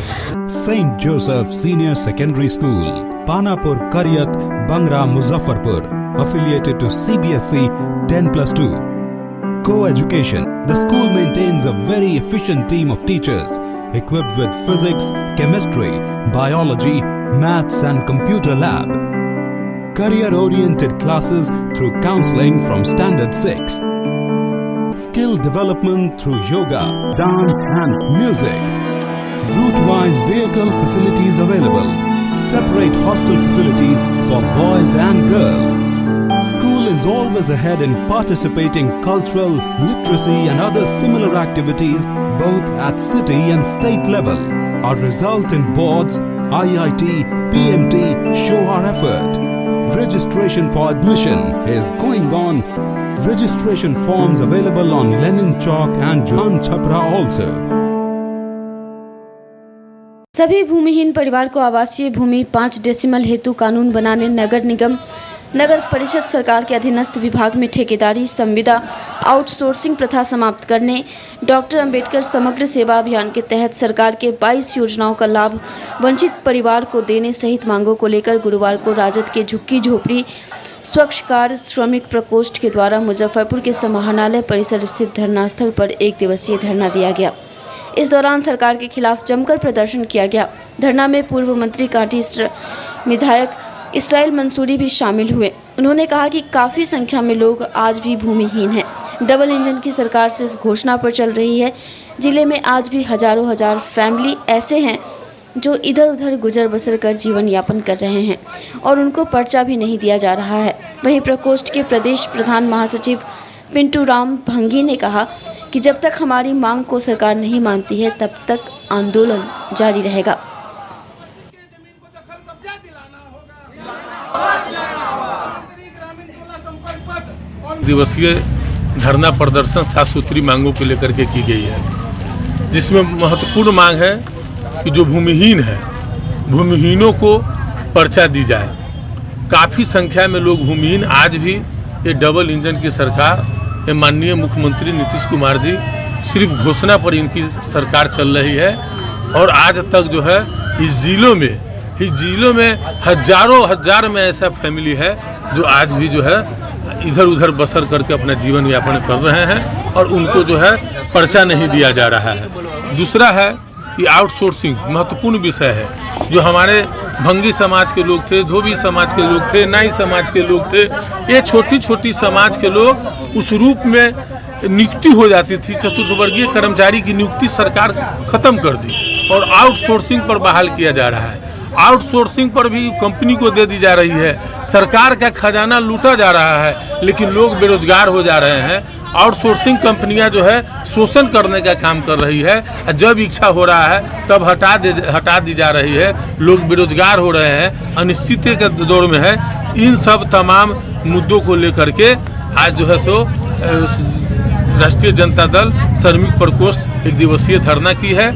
saint Joseph senior secondary school, Panapur, Kariyat, Bangra, Muzaffarpur, affiliated to CBSE 10+2. co-education. The school maintains a very efficient team of teachers equipped with physics, chemistry, biology, maths and computer lab. Career-oriented classes through counseling from Standard 6. Skill development through yoga, dance and music. Route-wise vehicle facilities available. Separate hostel facilities for boys and girls. School is always ahead in participating cultural, literacy and other similar activities both at city and state level. Our result in boards, IIT, PMT show our effort. Registration for admission is going on. Registration forms available on Lenin Chowk and John Chhapra also. सभी भूमिहीन परिवार को आवासीय भूमि 5 डेसिमल हेतु कानून बनाने नगर निगम नगर परिषद सरकार के अधीनस्थ विभाग में ठेकेदारी संविदा आउटसोर्सिंग प्रथा समाप्त करने डॉक्टर अंबेडकर समग्र सेवा अभियान के तहत सरकार के 22 योजनाओं का लाभ वंचित परिवार को देने सहित मांगों को लेकर गुरुवार को राजद के झुग्गी झोपड़ी स्वच्छ कार्य श्रमिक प्रकोष्ठ के द्वारा मुजफ्फरपुर के समाहरणालय परिसर स्थित धरना स्थल पर 1 दिवसीय धरना दिया गया। इस दौरान सरकार के खिलाफ जमकर प्रदर्शन किया गया। धरना में पूर्व मंत्री कांटी विधायक इसराइल मंसूरी भी शामिल हुए। उन्होंने कहा कि काफ़ी संख्या में लोग आज भी भूमिहीन हैं। डबल इंजन की सरकार सिर्फ घोषणा पर चल रही है। जिले में आज भी हजारों हजार फैमिली ऐसे हैं जो इधर उधर गुजर बसर कर जीवन यापन कर रहे हैं और उनको पर्चा भी नहीं दिया जा रहा है। वहीं प्रकोष्ठ के प्रदेश प्रधान महासचिव पिंटू राम भंगी ने कहा कि जब तक हमारी मांग को सरकार नहीं मानती है तब तक आंदोलन जारी रहेगा। दिवसीय धरना प्रदर्शन 7 सूत्री मांगों को लेकर के की गई है, जिसमें महत्वपूर्ण मांग है कि जो भूमिहीन है भूमिहीनों को पर्चा दी जाए। काफ़ी संख्या में लोग भूमिहीन आज भी ये डबल इंजन की सरकार ये माननीय मुख्यमंत्री नीतीश कुमार जी सिर्फ घोषणा पर इनकी सरकार चल रही है और आज तक जो है इस जिलों में हजार में ऐसा फैमिली है जो आज भी जो है इधर उधर बसर करके अपना जीवन यापन कर रहे हैं और उनको जो है पर्चा नहीं दिया जा रहा है। दूसरा है कि आउटसोर्सिंग महत्वपूर्ण विषय है। जो हमारे भंगी समाज के लोग थे, धोबी समाज के लोग थे, नाई समाज के लोग थे, ये छोटी छोटी समाज के लोग उस रूप में नियुक्ति हो जाती थी। चतुर्थवर्गीय कर्मचारी की नियुक्ति सरकार खत्म कर दी और आउटसोर्सिंग पर बहाल किया जा रहा है। आउटसोर्सिंग पर भी कंपनी को दे दी जा रही है। सरकार का खजाना लूटा जा रहा है लेकिन लोग बेरोजगार हो जा रहे हैं। आउटसोर्सिंग कंपनियां जो है शोषण करने का काम कर रही है। जब इच्छा हो रहा है तब हटा दी जा रही है। लोग बेरोजगार हो रहे हैं, अनिश्चितता के दौर में है। इन सब तमाम मुद्दों को लेकर के आज जो है सो राष्ट्रीय जनता दल श्रमिक प्रकोष्ठ 1 दिवसीय धरना की है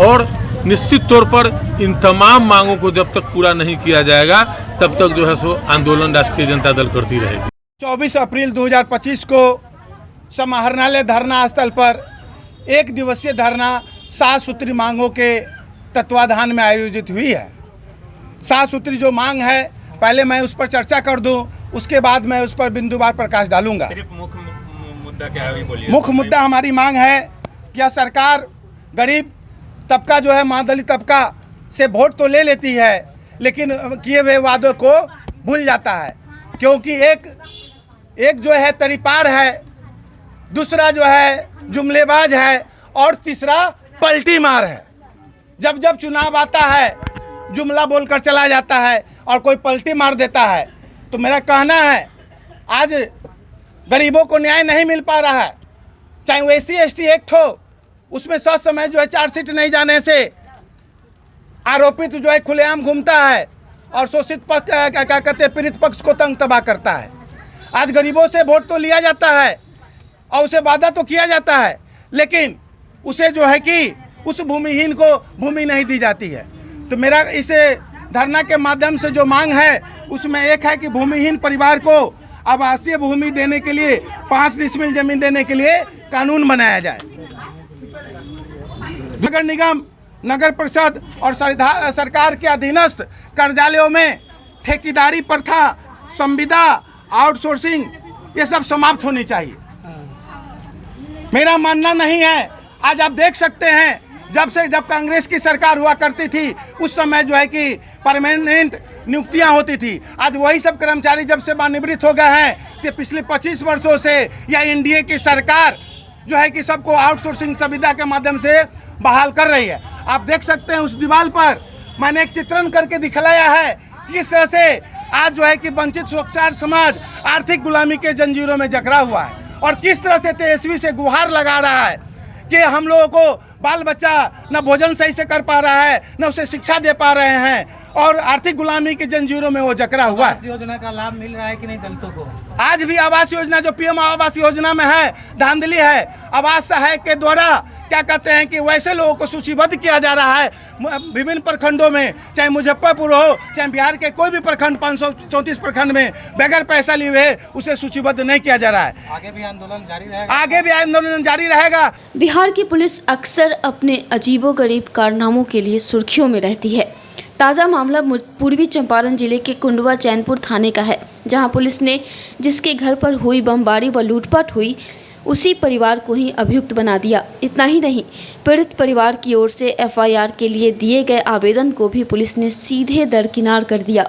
और निश्चित तौर पर इन तमाम मांगों को जब तक पूरा नहीं किया जाएगा तब तक जो है सो आंदोलन राष्ट्रीय जनता दल करती रहेगी। 24 अप्रैल 2025 को समाहरणालय धरना स्थल पर 1 दिवसीय धरना 7 सूत्री मांगों के तत्वाधान में आयोजित हुई है। 7 सूत्री जो मांग है पहले मैं उस पर चर्चा कर दूं, उसके बाद मैं उस पर बिंदुवार प्रकाश डालूंगा। मुद्दा क्या है बोलिए। मुख्य मुद्दा हमारी मांग है कि सरकार गरीब तबका जो है मादली तबका से वोट तो ले लेती है लेकिन किए हुए वादों को भूल जाता है, क्योंकि एक जो है तरीपार है, दूसरा जो है जुमलेबाज है और तीसरा पलटी मार है। जब जब चुनाव आता है जुमला बोलकर चला जाता है और कोई पलटी मार देता है। तो मेरा कहना है आज गरीबों को न्याय नहीं मिल पा रहा है, चाहे वो SC/ST एक्ट हो, उसमें समय जो है चार्जशीट नहीं जाने से आरोपित जो है खुलेआम घूमता है और शोषित पक्ष क्या कहते हैं पीड़ित पक्ष को तंग तबाह करता है। आज गरीबों से वोट तो लिया जाता है और उसे वादा तो किया जाता है लेकिन उसे जो है कि उस भूमिहीन को भूमि नहीं दी जाती है। तो मेरा इसे धरना के माध्यम से जो मांग है उसमें एक है कि भूमिहीन परिवार को आवासीय भूमि देने के लिए 5 डिसमिल जमीन देने के लिए कानून बनाया जाए। नगर निगम, नगर परिषद और सरकार के अधीनस्थ कार्यालयों में ठेकेदारी प्रथा, संविदा, आउटसोर्सिंग ये सब समाप्त होनी चाहिए। मेरा मानना नहीं है। आज आप देख सकते हैं जब कांग्रेस की सरकार हुआ करती थी उस समय जो है कि परमानेंट नियुक्तियां होती थी। आज वही सब कर्मचारी जब से सेवानिवृत्त हो गए हैं तो पिछले 25 वर्षों से या एनडीए की सरकार जो है कि सबको आउटसोर्सिंग सुविधा के माध्यम से बहाल कर रही है। आप देख सकते हैं उस दीवार पर मैंने एक चित्रण करके दिखलाया है कि किस तरह से आज जो है कि वंचित शोषित समाज आर्थिक गुलामी के जंजीरों में जकड़ा हुआ है और किस तरह से तेजस्वी से गुहार लगा रहा है कि हम लोगों को बाल बच्चा न भोजन सही से कर पा रहा है न उसे शिक्षा दे पा रहे हैं और आर्थिक गुलामी के जंजीरों में वो जकड़ा हुआ है। योजना का लाभ मिल रहा है कि नहीं दलितों को? आज भी आवास योजना जो पीएम आवास योजना में है धांधली है। आवास सहायक के द्वारा क्या कहते हैं कि वैसे लोगों को सूचीबद्ध किया जा रहा है विभिन्न प्रखंडों में, चाहे मुजफ्फरपुर हो चाहे बिहार के कोई भी प्रखंड 534 प्रखंड में बगैर पैसा लिए हुए उसे सूचीबद्ध नहीं किया जा रहा है। आगे भी आंदोलन जारी रहेगा? आगे भी आंदोलन जारी रहेगा। बिहार की पुलिस अक्सर अपने अजीबोगरीब कारनामों के लिए सुर्खियों में रहती है। ताज़ा मामला पूर्वी चंपारण जिले के कुंडवा चैनपुर थाने का है, जहां पुलिस ने जिसके घर पर हुई बमबारी व लूटपाट हुई उसी परिवार को ही अभियुक्त बना दिया। इतना ही नहीं, पीड़ित परिवार की ओर से एफआईआर के लिए दिए गए आवेदन को भी पुलिस ने सीधे दरकिनार कर दिया।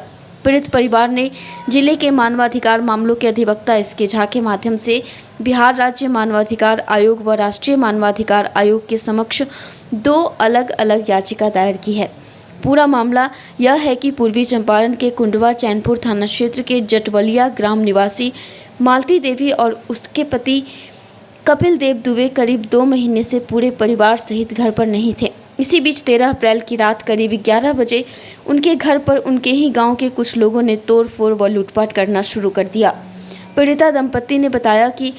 पीड़ित परिवार ने जिले के मानवाधिकार मामलों के अधिवक्ता एसके झा के माध्यम से बिहार राज्य मानवाधिकार आयोग व राष्ट्रीय मानवाधिकार आयोग के समक्ष 2 अलग अलग याचिका दायर की है। पूरा मामला यह है कि पूर्वी चंपारण के कुंडवा चैनपुर थाना क्षेत्र के जटवलिया ग्राम निवासी मालती देवी और उसके पति कपिल देव दुबे करीब 2 महीने से पूरे परिवार सहित घर पर नहीं थे। इसी बीच 13 अप्रैल की रात करीब 11 बजे उनके घर पर उनके ही गांव के कुछ लोगों ने तोड़फोड़ व लूटपाट करना शुरू कर दिया। पीड़िता दंपति ने बताया कि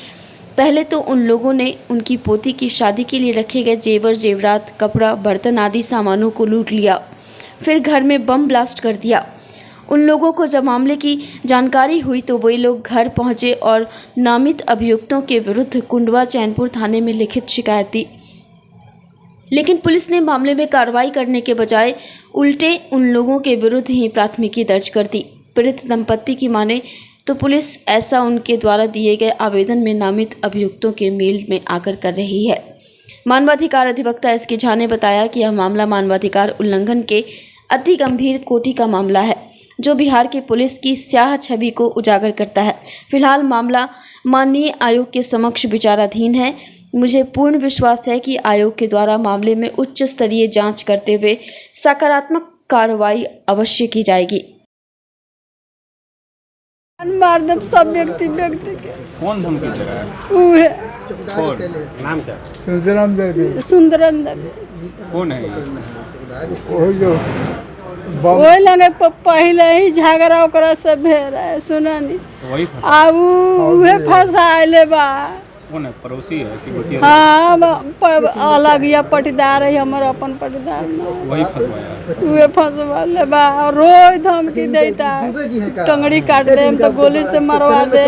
पहले तो उन लोगों ने उनकी पोती की शादी के लिए रखे गए जेवर जेवरात, कपड़ा, बर्तन आदि सामानों को लूट लिया। फिर घर में बम ब्लास्ट कर दिया। उन लोगों को जब मामले की जानकारी हुई तो वे लोग घर पहुंचे और नामित अभियुक्तों के विरुद्ध कुंडवा चैनपुर थाने में लिखित शिकायत दी। लेकिन पुलिस ने मामले में कार्रवाई करने के बजाय उल्टे उन लोगों के विरुद्ध ही प्राथमिकी दर्ज कर दी। पीड़ित दंपति की माने तो पुलिस ऐसा उनके द्वारा दिए गए आवेदन में नामित अभियुक्तों के मेल में आकर कर रही है। मानवाधिकार अधिवक्ता एसके झा ने बताया कि यह मामला मानवाधिकार उल्लंघन के अति गंभीर कोटि का मामला है, जो बिहार के पुलिस की स्याह छवि को उजागर करता है। फिलहाल मामला माननीय आयोग के समक्ष विचाराधीन है। मुझे पूर्ण विश्वास है कि आयोग के द्वारा मामले में उच्च स्तरीय जांच करते हुए सकारात्मक कार्रवाई अवश्य की जाएगी। मार दे सब व्यक्ति के। कौन धमकी दे रहा है? वो है नाम क्या? सुंदरम देवी। कौन है? वही लगे पहले ही झगड़ा ओकरा से भेल है, सुना नहीं। वही उहे फंसाइले बा। कौन है? पड़ोसी है कि गोतिया? हाँ, अलग या पटीदार है, हमारा अपन पटीदार वही फंसवाया। उहे फंसवाले बा। रोज धमकी देता, टंगड़ी काट दे तो गोली से मरवा दे।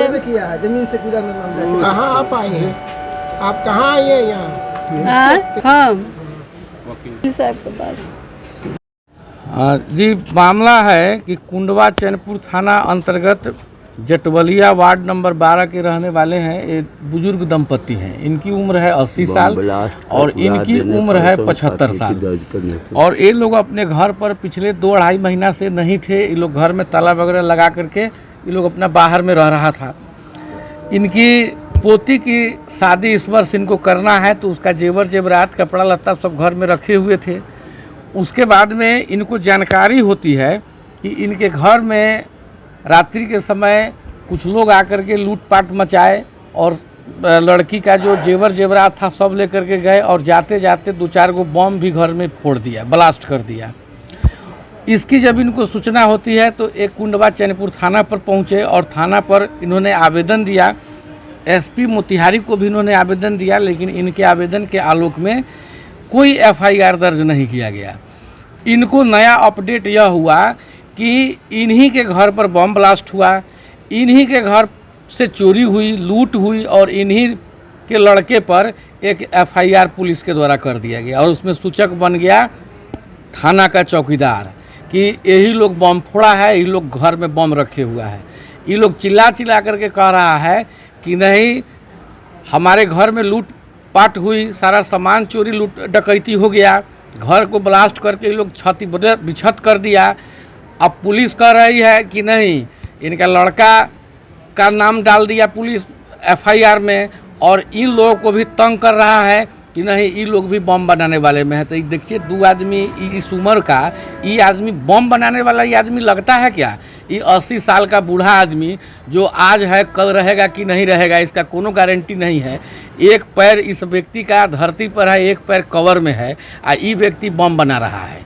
कहाँ आप आए हैं? आप कहाँ आए हैं यहाँ? हम साहब के पास। जी, मामला है कि कुंडवा चैनपुर थाना अंतर्गत जटवलिया वार्ड नंबर 12 के रहने वाले हैं। ये बुजुर्ग दंपति हैं। इनकी उम्र है 80 साल और इनकी उम्र है 75 साल। और ये लोग अपने घर पर पिछले 2-2.5 महीना से नहीं थे। ये लोग घर में ताला वगैरह लगा करके ये लोग अपना बाहर में रह रहा था। इनकी पोती की शादी इस वर्ष इनको करना है, तो उसका जेवर जेवरात, कपड़ा लत्ता सब घर में रखे हुए थे। उसके बाद में इनको जानकारी होती है कि इनके घर में रात्रि के समय कुछ लोग आकर के लूटपाट मचाए और लड़की का जो जेवर जेवरात था सब लेकर के गए और जाते जाते 2-4 गो बम भी घर में फोड़ दिया, ब्लास्ट कर दिया। इसकी जब इनको सूचना होती है तो एक कुंडवा चैनपुर थाना पर पहुँचे और थाना पर इन्होंने आवेदन दिया। एसपी मोतिहारी को भी इन्होंने आवेदन दिया, लेकिन इनके आवेदन के आलोक में कोई एफआईआर दर्ज नहीं किया गया। इनको नया अपडेट यह हुआ कि इन्हीं के घर पर बम ब्लास्ट हुआ, इन्हीं के घर से चोरी हुई, लूट हुई और इन्हीं के लड़के पर एक एफआईआर पुलिस के द्वारा कर दिया गया और उसमें सूचक बन गया थाना का चौकीदार कि यही लोग बम फोड़ा है, यही लोग घर में बम रखे हुआ है। ये लोग चिल्ला चिल्ला करके कह रहा है कि नहीं, हमारे घर में लूट लूटपाट हुई, सारा सामान चोरी लूट डकैती हो गया, घर को ब्लास्ट करके ये लोग क्षति बिछत कर दिया। अब पुलिस कह रही है कि नहीं, इनका लड़का का नाम डाल दिया पुलिस FIR में, और इन लोगों को भी तंग कर रहा है कि नहीं ये लोग भी बम बनाने वाले में है। तो देखिए 2 आदमी इस उम्र का, ये आदमी बम बनाने वाला ये आदमी लगता है क्या? ये 80 साल का बूढ़ा आदमी जो आज है कल रहेगा कि नहीं रहेगा इसका कोनो गारंटी नहीं है। एक पैर इस व्यक्ति का धरती पर है, एक पैर कवर में है, ये व्यक्ति बम बना रहा है,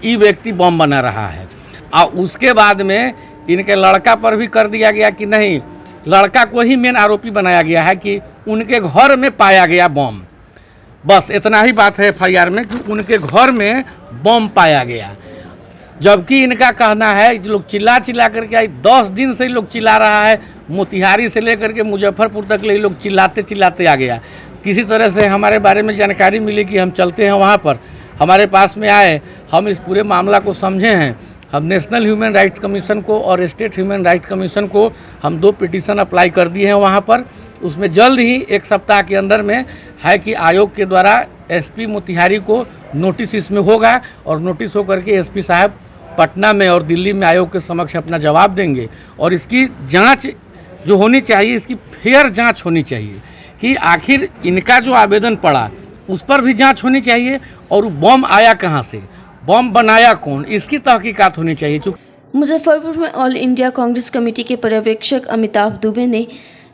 ये व्यक्ति बम बना रहा है। और उसके बाद में इनके लड़का पर भी कर दिया गया कि नहीं, लड़का को ही मेन आरोपी बनाया गया है कि उनके घर में पाया गया बम। बस इतना ही बात है FIR में कि उनके घर में बम पाया गया। जबकि इनका कहना है जो लोग चिल्ला करके आई, 10 दिन से लोग चिल्ला रहा है, मोतिहारी से लेकर के मुजफ्फरपुर तक ले लोग चिल्लाते आ गया। किसी तरह से हमारे बारे में जानकारी मिली कि हम चलते हैं वहाँ पर, हमारे पास में आए, हम इस पूरे मामला को समझे हैं। हम नेशनल ह्यूमन राइट्स कमीशन को और स्टेट ह्यूमन राइट्स कमीशन को हम 2 पिटीशन अप्लाई कर दिए हैं वहाँ पर। उसमें जल्द ही 1 सप्ताह के अंदर में है कि आयोग के द्वारा SP मोतिहारी को नोटिस इसमें होगा, और नोटिस होकर के SP साहब पटना में और दिल्ली में आयोग के समक्ष अपना जवाब देंगे। और इसकी जांच जो होनी चाहिए, इसकी फेयर जांच होनी चाहिए कि आखिर इनका जो आवेदन पड़ा उस पर भी जांच होनी चाहिए, और बम आया कहाँ से, बम बनाया कौन, इसकी तहकीकात होनी चाहिए। मुजफ्फरपुर में ऑल इंडिया कांग्रेस कमेटी के पर्यवेक्षक अमिताभ दुबे ने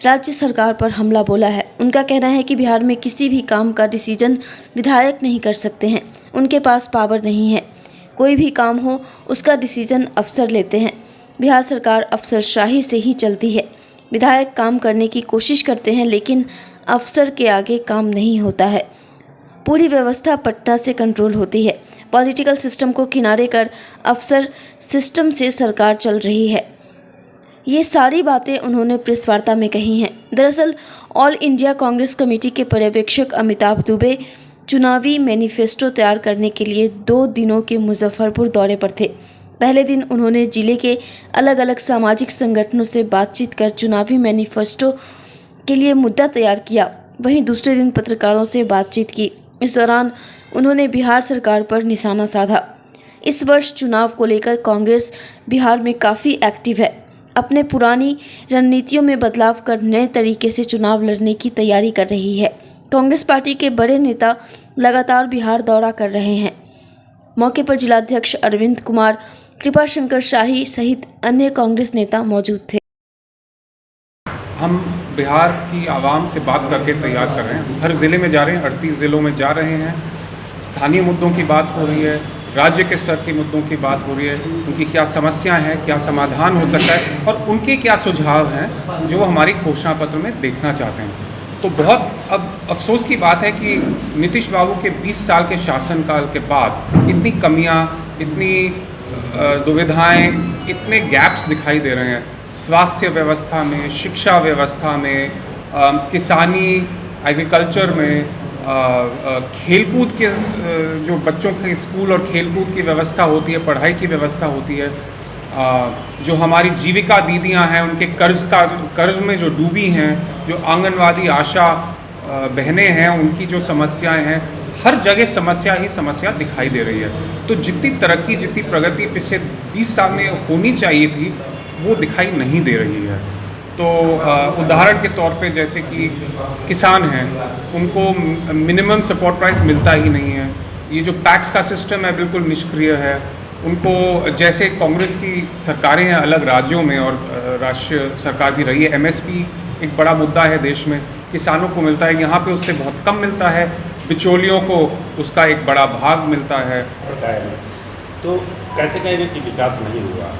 राज्य सरकार पर हमला बोला है। उनका कहना है कि बिहार में किसी भी काम का डिसीजन विधायक नहीं कर सकते हैं, उनके पास पावर नहीं है। कोई भी काम हो उसका डिसीजन अफसर लेते हैं। बिहार सरकार अफसरशाही से ही चलती है। विधायक काम करने की कोशिश करते हैं लेकिन अफसर के आगे काम नहीं होता है। पूरी व्यवस्था पटना से कंट्रोल होती है। पॉलिटिकल सिस्टम को किनारे कर अफसर सिस्टम से सरकार चल रही है। ये सारी बातें उन्होंने प्रेस वार्ता में कही हैं। दरअसल ऑल इंडिया कांग्रेस कमेटी के पर्यवेक्षक अमिताभ दुबे चुनावी मैनिफेस्टो तैयार करने के लिए 2 दिनों के मुजफ्फरपुर दौरे पर थे। पहले दिन उन्होंने जिले के अलग अलग सामाजिक संगठनों से बातचीत कर चुनावी मैनिफेस्टो के लिए मुद्दा तैयार किया। वहीं दूसरे दिन पत्रकारों से बातचीत की। इस दौरान उन्होंने बिहार सरकार पर निशाना साधा। इस वर्ष चुनाव को लेकर कांग्रेस बिहार में काफ़ी एक्टिव है। अपने पुरानी रणनीतियों में बदलाव कर नए तरीके से चुनाव लड़ने की तैयारी कर रही है। कांग्रेस पार्टी के बड़े नेता लगातार बिहार दौरा कर रहे हैं। मौके पर जिलाध्यक्ष अरविंद कुमार, कृपाशंकर शाही सहित अन्य कांग्रेस नेता मौजूद थे। हम बिहार की आवाम से बात करके तैयार कर रहे हैं। हर ज़िले में जा रहे हैं, 38 ज़िलों में जा रहे हैं। स्थानीय मुद्दों की बात हो रही है, राज्य के स्तर के मुद्दों की बात हो रही है, उनकी क्या समस्याएं हैं, क्या समाधान हो सकता है और उनके क्या सुझाव हैं जो हमारी घोषणा पत्र में देखना चाहते हैं। तो बहुत अब अफसोस की बात है कि नीतीश बाबू के 20 साल के शासनकाल के बाद इतनी कमियां, इतनी दुविधाएं, इतने गैप्स दिखाई दे रहे हैं स्वास्थ्य व्यवस्था में, शिक्षा व्यवस्था में, किसानी, एग्रीकल्चर में, खेलकूद के जो बच्चों के स्कूल और खेलकूद की व्यवस्था होती है, पढ़ाई की व्यवस्था होती है, जो हमारी जीविका दीदियां हैं उनके कर्ज में जो डूबी हैं, जो आंगनवाड़ी आशा बहनें हैं उनकी जो समस्याएं हैं, हर जगह समस्या ही समस्या दिखाई दे रही है। तो जितनी तरक्की, जितनी प्रगति पिछले 20 साल में होनी चाहिए थी वो दिखाई नहीं दे रही है। तो उदाहरण के तौर पे जैसे कि किसान हैं, उनको मिनिमम सपोर्ट प्राइस मिलता ही नहीं है। ये जो टैक्स का सिस्टम है बिल्कुल निष्क्रिय है। उनको जैसे कांग्रेस की सरकारें हैं अलग राज्यों में और राष्ट्रीय सरकार भी रही है, MSP एक बड़ा मुद्दा है देश में, किसानों को मिलता है, यहाँ पे उससे बहुत कम मिलता है, बिचौलियों को उसका एक बड़ा भाग मिलता है। तो कैसे कहेंगे कि विकास नहीं हुआ?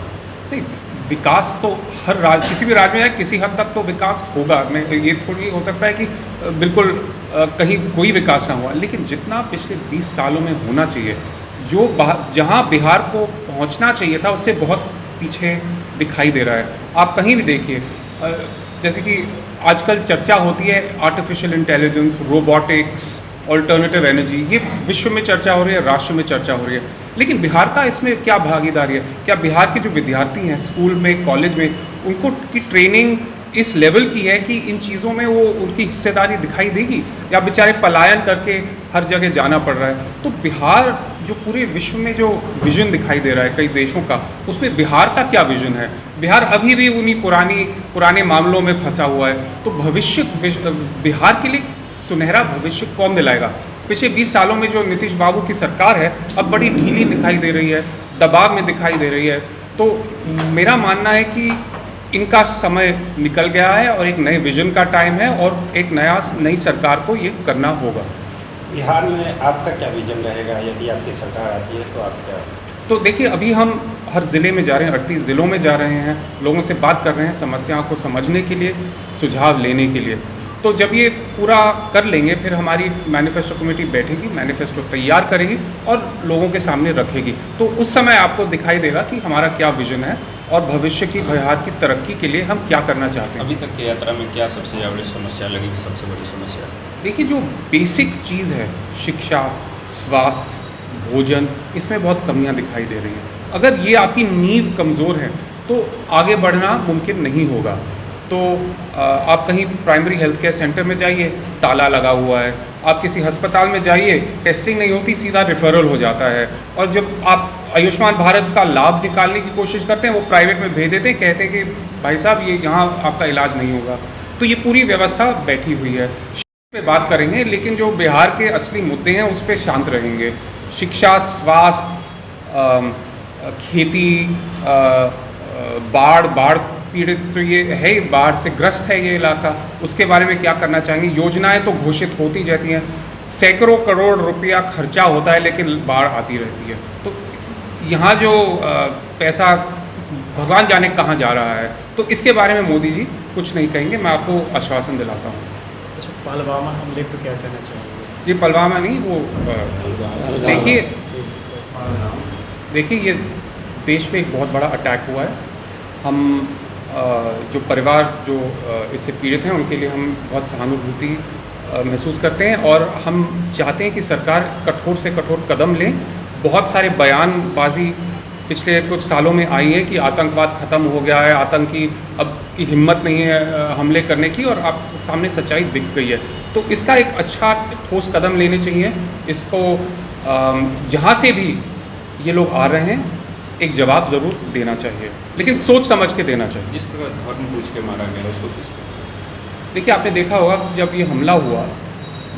नहीं, विकास तो हर राज्य, किसी भी राज्य में है, किसी हद तक तो विकास होगा। मैं ये थोड़ी हो सकता है कि बिल्कुल कहीं कोई विकास ना हुआ, लेकिन जितना पिछले 20 सालों में होना चाहिए, जो जहाँ बिहार को पहुँचना चाहिए था उससे बहुत पीछे दिखाई दे रहा है। आप कहीं भी देखिए, जैसे कि आजकल चर्चा होती है artificial intelligence, robotics, alternative energy, ये विश्व में चर्चा हो रही है, राष्ट्र में चर्चा हो रही है, लेकिन बिहार का इसमें क्या भागीदारी है? क्या बिहार के जो विद्यार्थी हैं स्कूल में, कॉलेज में, उनको की ट्रेनिंग इस लेवल की है कि इन चीज़ों में वो उनकी हिस्सेदारी दिखाई देगी, या बेचारे पलायन करके हर जगह जाना पड़ रहा है। तो बिहार जो पूरे विश्व में जो विजन दिखाई दे रहा है कई देशों का, उसमें बिहार का क्या विजन है? बिहार अभी भी उन्हीं पुराने मामलों में फंसा हुआ है। तो भविष्य बिहार के लिए सुनहरा भविष्य कौन दिलाएगा? पिछले 20 सालों में जो नीतीश बाबू की सरकार है अब बड़ी ढीली दिखाई दे रही है, दबाव में दिखाई दे रही है। तो मेरा मानना है कि इनका समय निकल गया है और एक नए विजन का टाइम है और एक नई सरकार को ये करना होगा। बिहार में आपका क्या विजन रहेगा यदि आपकी सरकार आती है तो आप क्या? तो देखिए, अभी हम हर ज़िले में जा रहे हैं, 38 ज़िलों में जा रहे हैं, लोगों से बात कर रहे हैं, समस्याओं को समझने के लिए, सुझाव लेने के लिए। तो जब ये पूरा कर लेंगे फिर हमारी मैनिफेस्टो कमेटी बैठेगी, मैनिफेस्टो तैयार करेगी और लोगों के सामने रखेगी। तो उस समय आपको दिखाई देगा कि हमारा क्या विजन है और भविष्य की बिहार की तरक्की के लिए हम क्या करना चाहते हैं। अभी तक की यात्रा में क्या सबसे ज़्यादा समस्या लगी, सबसे बड़ी समस्या? देखिए, जो बेसिक चीज़ है, शिक्षा, स्वास्थ्य, भोजन, इसमें बहुत कमियां दिखाई दे रही हैं। अगर ये आपकी नींव कमज़ोर है तो आगे बढ़ना मुमकिन नहीं होगा। तो आप कहीं प्राइमरी हेल्थ केयर सेंटर में जाइए, ताला लगा हुआ है। आप किसी अस्पताल में जाइए, टेस्टिंग नहीं होती, सीधा रेफरल हो जाता है। और जब आप आयुष्मान भारत का लाभ निकालने की कोशिश करते हैं, वो प्राइवेट में भेज देते हैं, कहते हैं कि भाई साहब ये यहाँ आपका इलाज नहीं होगा। तो ये पूरी व्यवस्था बैठी हुई है। पे बात करेंगे, लेकिन जो बिहार के असली मुद्दे हैं उस पर शांत रहेंगे। शिक्षा, स्वास्थ्य, खेती, बाढ़ पीड़ित तो ये है, बाढ़ से ग्रस्त है ये इलाका, उसके बारे में क्या करना चाहेंगे? योजनाएं तो घोषित होती जाती हैं, सैकड़ों करोड़ रुपया खर्चा होता है लेकिन बाढ़ आती रहती है। तो यहाँ जो पैसा भगवान जाने कहाँ जा रहा है, तो इसके बारे में मोदी जी कुछ नहीं कहेंगे, मैं आपको आश्वासन दिलाता हूँ। अच्छा, पुलवामा हमले पर क्या कहना चाहेंगे? जी, पुलवामा नहीं, वो देखिए ये देश पे एक बहुत बड़ा अटैक हुआ है। हम जो परिवार जो इससे पीड़ित हैं उनके लिए हम बहुत सहानुभूति महसूस करते हैं और हम चाहते हैं कि सरकार कठोर से कठोर कदम लें। बहुत सारे बयानबाजी पिछले कुछ सालों में आई है कि आतंकवाद ख़त्म हो गया है, आतंकी अब की हिम्मत नहीं है हमले करने की, और आपके सामने सच्चाई दिख गई है। तो इसका एक अच्छा ठोस कदम लेने चाहिए। इसको जहाँ से भी ये लोग आ रहे हैं एक जवाब ज़रूर देना चाहिए, लेकिन सोच समझ के देना चाहिए। जिस प्रकार धर्म पूछ के मारा गया उसको किस पर? देखिए, आपने देखा होगा कि जब ये हमला हुआ,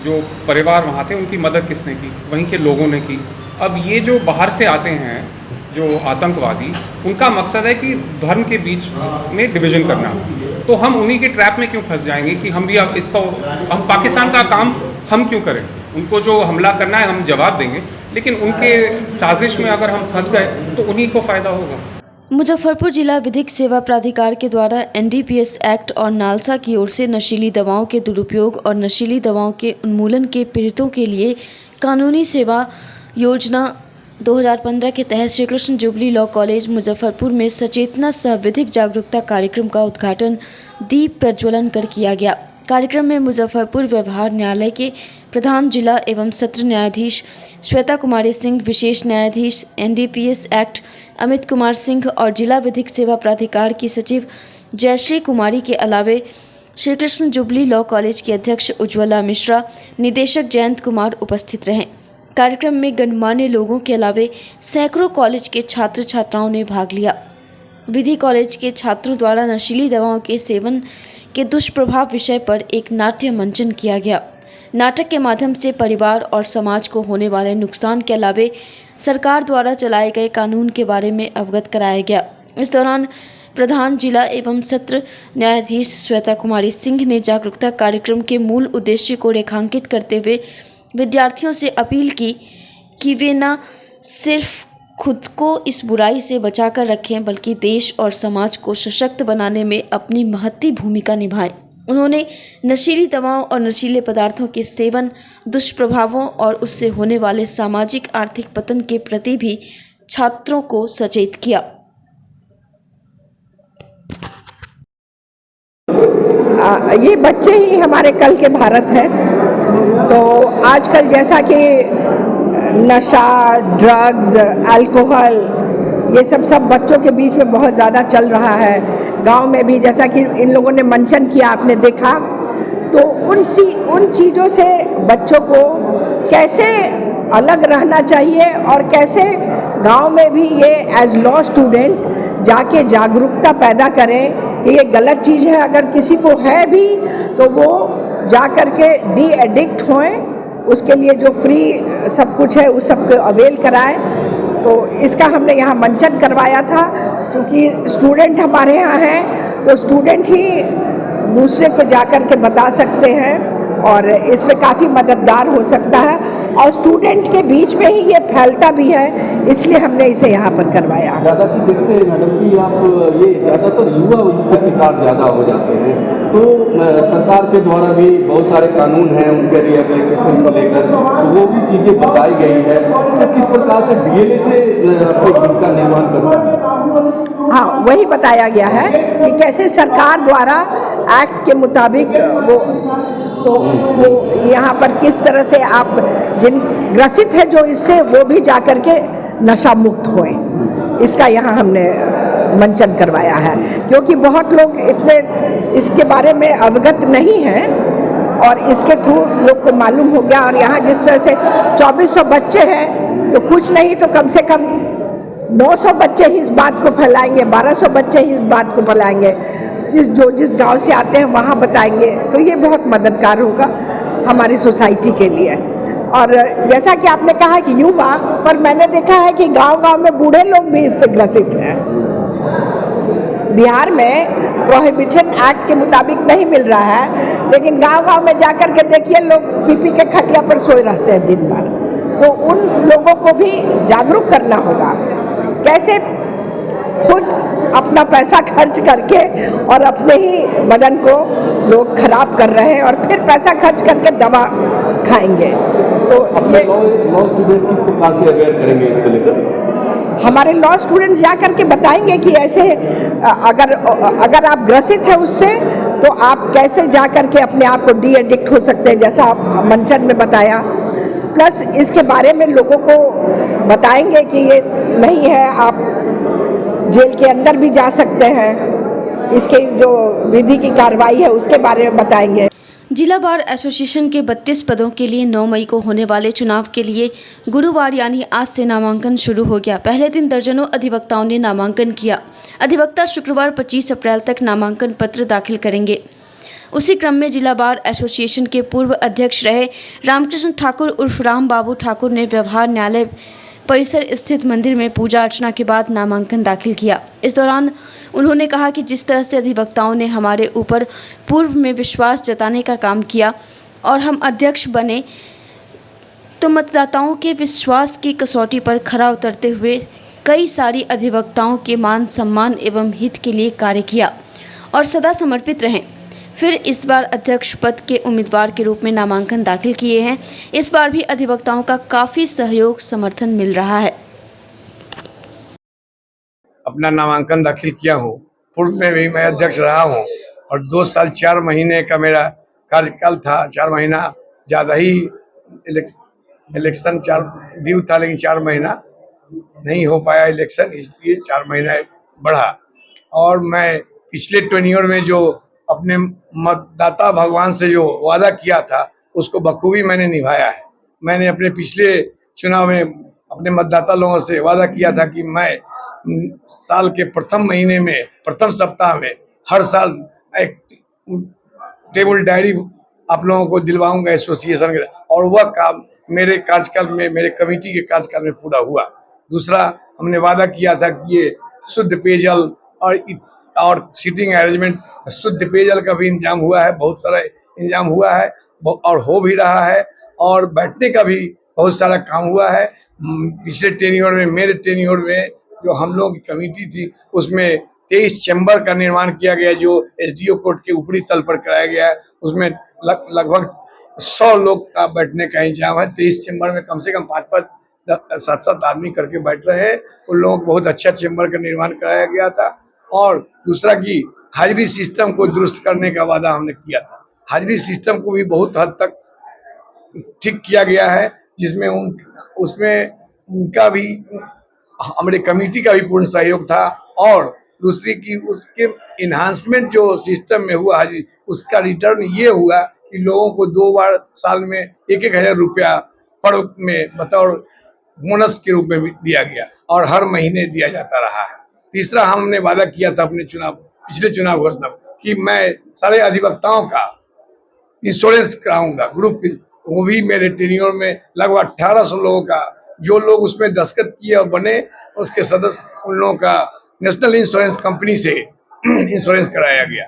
जो परिवार वहाँ थे उनकी मदद किसने की? वहीं के लोगों ने की। अब ये जो बाहर से आते हैं जो आतंकवादी, उनका मकसद है कि धर्म के बीच में डिवीज़न करना। तो हम उन्हीं के ट्रैप में क्यों फंस जाएंगे कि हम भी अब इसको, हम पाकिस्तान का काम हम क्यों करें? उनको जो हमला करना है हम जवाब देंगे, लेकिन उनके साजिश में अगर हम फंस गए तो उन्हीं को फ़ायदा होगा। मुजफ्फरपुर जिला विधिक सेवा प्राधिकार के द्वारा एनडीपीएस एक्ट और नालसा की ओर से नशीली दवाओं के दुरुपयोग और नशीली दवाओं के उन्मूलन के पीड़ितों के लिए कानूनी सेवा योजना 2015 के तहत Shri Krishna jubilee law college Muzaffarpur में सचेतना सह विधिक जागरूकता कार्यक्रम का उद्घाटन दीप प्रज्वलन कर किया गया। कार्यक्रम में मुजफ्फरपुर व्यवहार न्यायालय के प्रधान जिला एवं सत्र न्यायाधीश श्वेता कुमारी सिंह, विशेष न्यायाधीश एनडीपीएस एक्ट अमित कुमार सिंह और जिला विधिक सेवा प्राधिकार की सचिव जयश्री कुमारी के अलावे Shri Krishna jubilee law college के अध्यक्ष उज्ज्वला मिश्रा, निदेशक जयंत कुमार उपस्थित रहे। कार्यक्रम में गणमान्य लोगों के अलावे सैकड़ों कॉलेज के छात्र छात्राओं ने भाग लिया। विधि कॉलेज के छात्रों द्वारा नशीली दवाओं के सेवन के दुष्प्रभाव विषय पर एक नाट्य मंचन किया गया। नाटक के माध्यम से परिवार और समाज को होने वाले नुकसान के अलावे सरकार द्वारा चलाए गए कानून के बारे में अवगत कराया गया। इस दौरान प्रधान जिला एवं सत्र न्यायाधीश श्वेता कुमारी सिंह ने जागरूकता कार्यक्रम के मूल उद्देश्य को रेखांकित करते हुए विद्यार्थियों से अपील की कि वे न सिर्फ खुद को इस बुराई से बचाकर रखें बल्कि देश और समाज को सशक्त बनाने में अपनी महत्वपूर्ण भूमिका निभाएं। उन्होंने नशीली दवाओं और नशीले पदार्थों के सेवन, दुष्प्रभावों और उससे होने वाले सामाजिक आर्थिक पतन के प्रति भी छात्रों को सचेत किया। ये बच्चे ही हमारे कल के भारत हैं। तो आजकल जैसा कि नशा, ड्रग्स, अल्कोहल, ये सब बच्चों के बीच में बहुत ज़्यादा चल रहा है। गांव में भी जैसा कि इन लोगों ने मंचन किया, आपने देखा, तो उन चीज़ों से बच्चों को कैसे अलग रहना चाहिए और कैसे गांव में भी ये एज लॉ स्टूडेंट जाके जागरूकता पैदा करें कि ये गलत चीज़ है, अगर किसी को है भी तो वो जा कर के डी एडिक्ट होएं, उसके लिए जो फ्री सब कुछ है उस सब को अवेल कराएं। तो इसका हमने यहाँ मंचन करवाया था, क्योंकि स्टूडेंट हमारे यहाँ हैं तो स्टूडेंट ही दूसरे को जा कर के बता सकते हैं और इसमें काफ़ी मददगार हो सकता है और स्टूडेंट के बीच में ही ये फैलता भी है, इसलिए हमने इसे यहाँ पर करवाया। ज़्यादा की देखते हैं मैडम कि आप ये ज़्यादातर युवा इसका शिकार ज़्यादा हो जाते हैं, तो सरकार के द्वारा भी बहुत सारे कानून हैं उनके रिहेबिलिटेशन को लेकर, तो वो भी चीज़ें बताई गई है, तो किस प्रकार से डीएलए से अपनी भूमिका निर्माण करना। हाँ, वही बताया गया है कि कैसे सरकार द्वारा एक्ट के मुताबिक वो यहाँ पर किस तरह से आप जिन ग्रसित है जो इससे, वो भी जा कर के नशा मुक्त होए, इसका यहाँ हमने मंचन करवाया है, क्योंकि बहुत लोग इतने इसके बारे में अवगत नहीं हैं और इसके थ्रू लोग को मालूम हो गया। और यहाँ जिस तरह से 2400 बच्चे हैं तो कुछ नहीं तो कम से कम 900 बच्चे ही इस बात को फैलाएंगे, 1200 बच्चे ही इस बात को फैलाएंगे, जिस गांव से आते हैं वहाँ बताएंगे, तो ये बहुत मददगार होगा हमारी सोसाइटी के लिए। और जैसा कि आपने कहा कि युवा, पर मैंने देखा है कि गांव-गांव में बूढ़े लोग भी इससे ग्रसित हैं। बिहार में प्रोहिबिशन एक्ट के मुताबिक नहीं मिल रहा है, लेकिन गांव-गांव में जाकर के देखिए लोग पी के खटिया पर सोए रहते हैं दिन भर, तो उन लोगों को भी जागरूक करना होगा कैसे खुद अपना पैसा खर्च करके और अपने ही बदन को लोग खराब कर रहे हैं और फिर पैसा खर्च करके दवा खाएंगे। तो ये लॉ स्टूडेंट किस प्रकार से अवेयर करेंगे इसको लेकर? हमारे लॉ स्टूडेंट्स जा करके बताएंगे कि ऐसे अगर आप ग्रसित हैं उससे तो आप कैसे जा करके अपने आप को डी एडिक्ट हो सकते हैं, जैसा आप मंचन में बताया। प्लस इसके बारे में लोगों को बताएंगे कि ये नहीं है, आप जेल के अंदर भी जा सकते हैं, इसके जो विधि की कार्रवाई है उसके बारे में बताएंगे। जिला बार एसोसिएशन के 32 पदों के लिए 9 मई को होने वाले चुनाव के लिए गुरुवार यानी आज से नामांकन शुरू हो गया। पहले दिन दर्जनों अधिवक्ताओं ने नामांकन किया। अधिवक्ता शुक्रवार 25 अप्रैल तक नामांकन पत्र दाखिल करेंगे। उसी क्रम में जिला बार एसोसिएशन के पूर्व अध्यक्ष रहे रामकृष्ण ठाकुर उर्फ राम बाबू ठाकुर ने व्यवहार न्यायालय परिसर स्थित मंदिर में पूजा अर्चना के बाद नामांकन दाखिल किया। इस दौरान उन्होंने कहा कि जिस तरह से अधिवक्ताओं ने हमारे ऊपर पूर्व में विश्वास जताने का काम किया और हम अध्यक्ष बने, तो मतदाताओं के विश्वास की कसौटी पर खरा उतरते हुए कई सारी अधिवक्ताओं के मान सम्मान एवं हित के लिए कार्य किया और सदा समर्पित रहें। फिर इस बार अध्यक्ष पद के उम्मीदवार के रूप में नामांकन दाखिल किए हैं। इस बार भी अधिवक्ताओं का काफ़ी सहयोग समर्थन मिल रहा है। अपना नामांकन दाखिल किया हूँ। पूर्व में भी मैं अध्यक्ष रहा हूँ और 2 साल 4 महीने का मेरा कार्यकाल था। 4 महीना ज़्यादा ही इलेक्शन 4 ड्यू था, लेकिन 4 महीना नहीं हो पाया इलेक्शन, इसलिए 4 महीना बढ़ा। और मैं पिछले टेन्योर में जो अपने मतदाता भगवान से जो वादा किया था उसको बखूबी मैंने निभाया है। मैंने अपने पिछले चुनाव में अपने मतदाता लोगों से वादा किया था कि मैं साल के प्रथम महीने में, प्रथम सप्ताह में हर साल एक टेबल डायरी आप लोगों को दिलवाऊंगा एसोसिएशन के, और वह काम मेरे कार्यकाल में, मेरे कमेटी के कार्यकाल में पूरा हुआ। दूसरा, हमने वादा किया था कि ये शुद्ध पेयजल और सीटिंग अरेंजमेंट, शुद्ध पेयजल का भी इंतजाम हुआ है, बहुत सारा इंतजाम हुआ है और हो भी रहा है, और बैठने का भी बहुत सारा काम हुआ है। पिछले टेन्योर में, मेरे टेन्योर में जो हम लोगों की कमेटी थी उसमें 23 चैम्बर का निर्माण किया गया, जो एसडीओ कोर्ट के ऊपरी तल पर कराया गया है। उसमें लगभग 100 लोग का बैठने का इंतजाम है। 23 चैम्बर में कम से कम 5-5, 7-7 आदमी करके बैठ रहे हैं। उन लोगों को बहुत अच्छा चैम्बर का निर्माण कराया गया था। और दूसरा कि हाजिरी सिस्टम को दुरुस्त करने का वादा हमने किया था। हाजिरी सिस्टम को भी बहुत हद तक ठीक किया गया है, जिसमें उसमें उनका भी, हमारे कमेटी का भी पूर्ण सहयोग था। और दूसरी की उसके इन्हांसमेंट जो सिस्टम में हुआ है उसका रिटर्न ये हुआ कि लोगों को 2 बार साल में 1,000 रुपया पर में बतौर बोनस के रूप में भी दिया गया और हर महीने दिया जाता रहा है। तीसरा, हमने वादा किया था अपने पिछले चुनाव घोषणा कि मैं सारे अधिवक्ताओं का इंश्योरेंस कराऊंगा ग्रुप, वो भी मेरे टेन्योर में लगभग 1800 लोगों का, जो लोग उसमें दस्तखत किए और बने उसके सदस्य, उन लोगों का नेशनल इंश्योरेंस कंपनी से इंश्योरेंस कराया गया।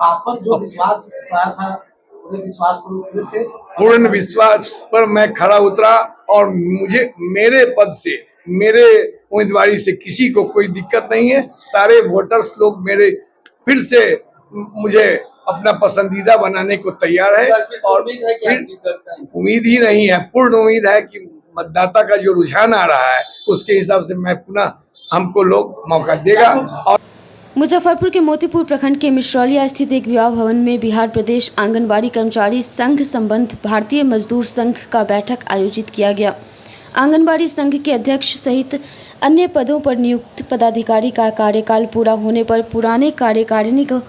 आप पर जो विश्वास था पूर्ण विश्वास पर मैं खरा उतरा और मुझे मेरे पद से, मेरे उम्मीदवारी से किसी को कोई दिक्कत नहीं है। सारे वोटर्स लोग मेरे फिर से मुझे अपना पसंदीदा बनाने को तैयार है और उम्मीद ही नहीं है, पूर्ण उम्मीद है कि मतदाता का जो रुझान आ रहा है उसके हिसाब से मैं पुनः हमको लोग मौका देगा। और मुजफ्फरपुर के मोतीपुर प्रखंड के मिश्रौलिया स्थित एक विवाह भवन में बिहार प्रदेश आंगनबाड़ी कर्मचारी संघ संबंध भारतीय मजदूर संघ का बैठक आयोजित किया गया। आंगनबाड़ी संघ के अध्यक्ष सहित अन्य पदों पर नियुक्त पदाधिकारी का कार्यकाल पूरा होने पर पुराने कार्यकारिणी को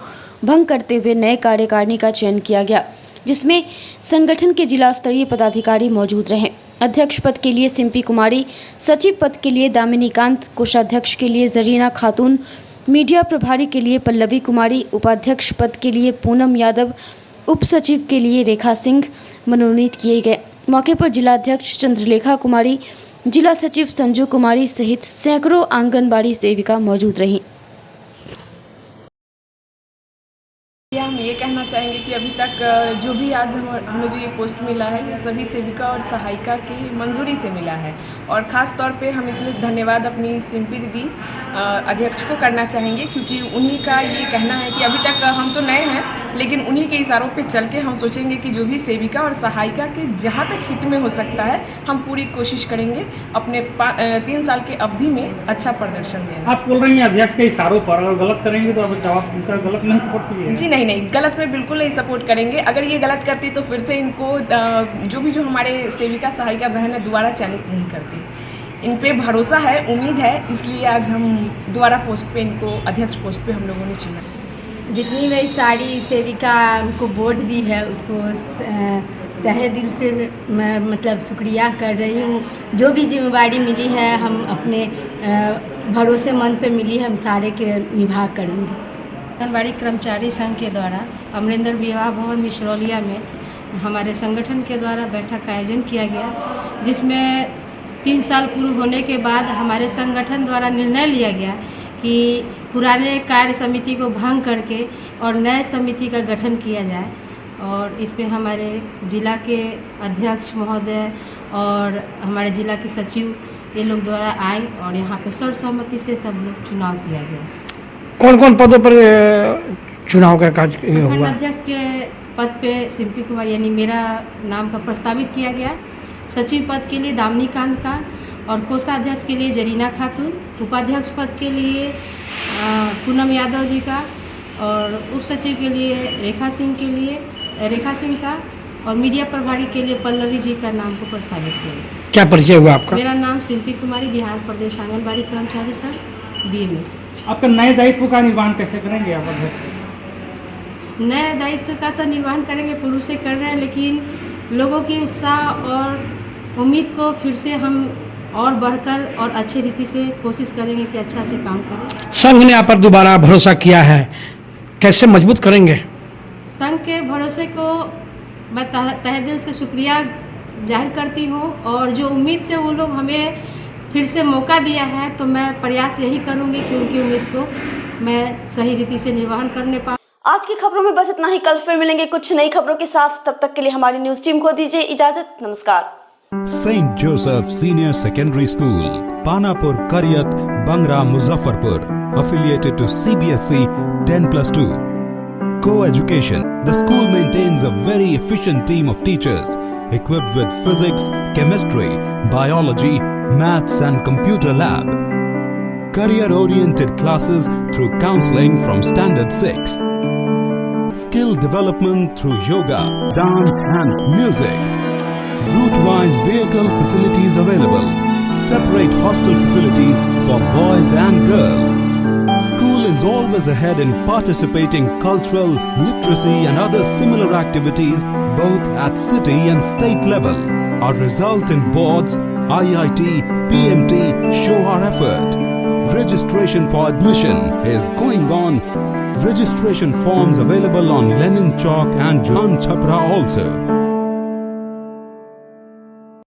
भंग करते हुए नए कार्यकारिणी का चयन किया गया, जिसमें संगठन के जिला स्तरीय पदाधिकारी मौजूद रहे। अध्यक्ष पद के लिए सिंपी कुमारी, सचिव पद के लिए दामिनी कांत, कोषाध्यक्ष के लिए जरीना खातून, मीडिया प्रभारी के लिए पल्लवी कुमारी, उपाध्यक्ष पद के लिए पूनम यादव, उप सचिव के लिए रेखा सिंह मनोनीत किए गए। मौके पर जिलाध्यक्ष चंद्रलेखा कुमारी, जिला सचिव संजू कुमारी सहित सैकड़ों आंगनबाड़ी सेविका मौजूद रहीं। हम ये कहना चाहेंगे कि अभी तक जो भी आज हमें जो ये पोस्ट मिला है ये सभी सेविका और सहायिका की मंजूरी से मिला है और ख़ास तौर पे हम इसमें धन्यवाद अपनी सिंपी दीदी अध्यक्ष को करना चाहेंगे, क्योंकि उन्हीं का ये कहना है कि अभी तक हम तो नए हैं लेकिन उन्हीं के इशारों पे चल के हम सोचेंगे कि जो भी सेविका और सहायिका के जहाँ तक हित में हो सकता है हम पूरी कोशिश करेंगे अपने 3 साल के अवधि में अच्छा प्रदर्शन देना। आप बोल रही हैं अध्यक्ष के इशारों पर, अगर गलत करेंगे तो जवाब उनका गलत नहीं सपोर्ट कीजिए? जी नहीं, गलत में बिल्कुल नहीं सपोर्ट करेंगे। अगर ये गलत करती तो फिर से इनको जो हमारे सेविका सहायिका बहन है दोबारा चयनित नहीं करती। इन पे भरोसा है, उम्मीद है, इसलिए आज हम दोबारा पोस्ट पे इनको अध्यक्ष पोस्ट पे हम लोगों ने चुना। जितनी मेरी सारी सेविका उनको वोट दी है उसको तहे दिल से मैं मतलब शुक्रिया कर रही हूँ। जो भी जिम्मेवारी मिली है हम अपने भरोसेमंद पे मिली है, हम सारे के निभा करूँगी। आंगनबाड़ी कर्मचारी संघ के द्वारा अमरेंद्र विवाह भवन मिश्रौलिया में हमारे संगठन के द्वारा बैठक का आयोजन किया गया, जिसमें 3 साल पूरे होने के बाद हमारे संगठन द्वारा निर्णय लिया गया कि पुराने कार्य समिति को भंग करके और नए समिति का गठन किया जाए। और इस पे हमारे जिला के अध्यक्ष महोदय और हमारे जिला के सचिव ये लोग द्वारा आए और यहाँ पे सर्वसम्मति से सब लोग चुनाव किया गया। कौन कौन पदों पर चुनाव का कार्य हुआ? अध्यक्ष के पद पे सिंपी कुमार यानी मेरा नाम का प्रस्तावित किया गया, सचिव पद के लिए दामिनी कांत का और कोषाध्यक्ष के लिए जरीना खातून, उपाध्यक्ष पद के लिए पूनम यादव जी का और उप सचिव के लिए रेखा सिंह का और मीडिया प्रभारी के लिए पल्लवी जी का नाम को प्रस्तावित किया गया। क्या परिचय हुआ आपका? मेरा नाम सिंपी कुमारी, बिहार प्रदेश आंगनबाड़ी कर्मचारी संघ BMS। आपका नए दायित्व का निर्वहन कैसे करेंगे आप? नए दायित्व का तो निर्वहन करेंगे, पूर्व से कर रहे हैं, लेकिन लोगों की उत्साह और उम्मीद को फिर से हम और बढ़कर और अच्छी रीति से कोशिश करेंगे कि अच्छा से काम करें। संघ ने आप पर दोबारा भरोसा किया है, कैसे मजबूत करेंगे? संघ के भरोसे को मैं तहे दिल से शुक्रिया जाहिर करती हूँ और जो उम्मीद से वो लोग हमें फिर से मौका दिया है तो मैं प्रयास यही करूँगी कि उनकी उम्मीद को मैं सही रीति से निर्वहन करने पाऊँ। आज की खबरों में बस इतना ही। कल फिर मिलेंगे कुछ नई खबरों के साथ। तब तक के लिए हमारी न्यूज टीम को दीजिए इजाजत। नमस्कार। St. Joseph Senior Secondary School, Panapur, Karyat, Bangra, Muzaffarpur, affiliated to CBSE 10+2. Co-education. The school maintains a very efficient team of teachers equipped with physics, chemistry, biology, maths and computer lab. Career-oriented classes through counseling from Standard 6. Skill development through yoga, dance and music. Route-wise vehicle facilities available. Separate hostel facilities for boys and girls. is always ahead in participating cultural, literacy and other similar activities both at city and state level. Our result in boards, IIT, PMT show our effort. Registration for admission is going on. Registration forms available on Lenin Chowk and Jalan Chhapra also.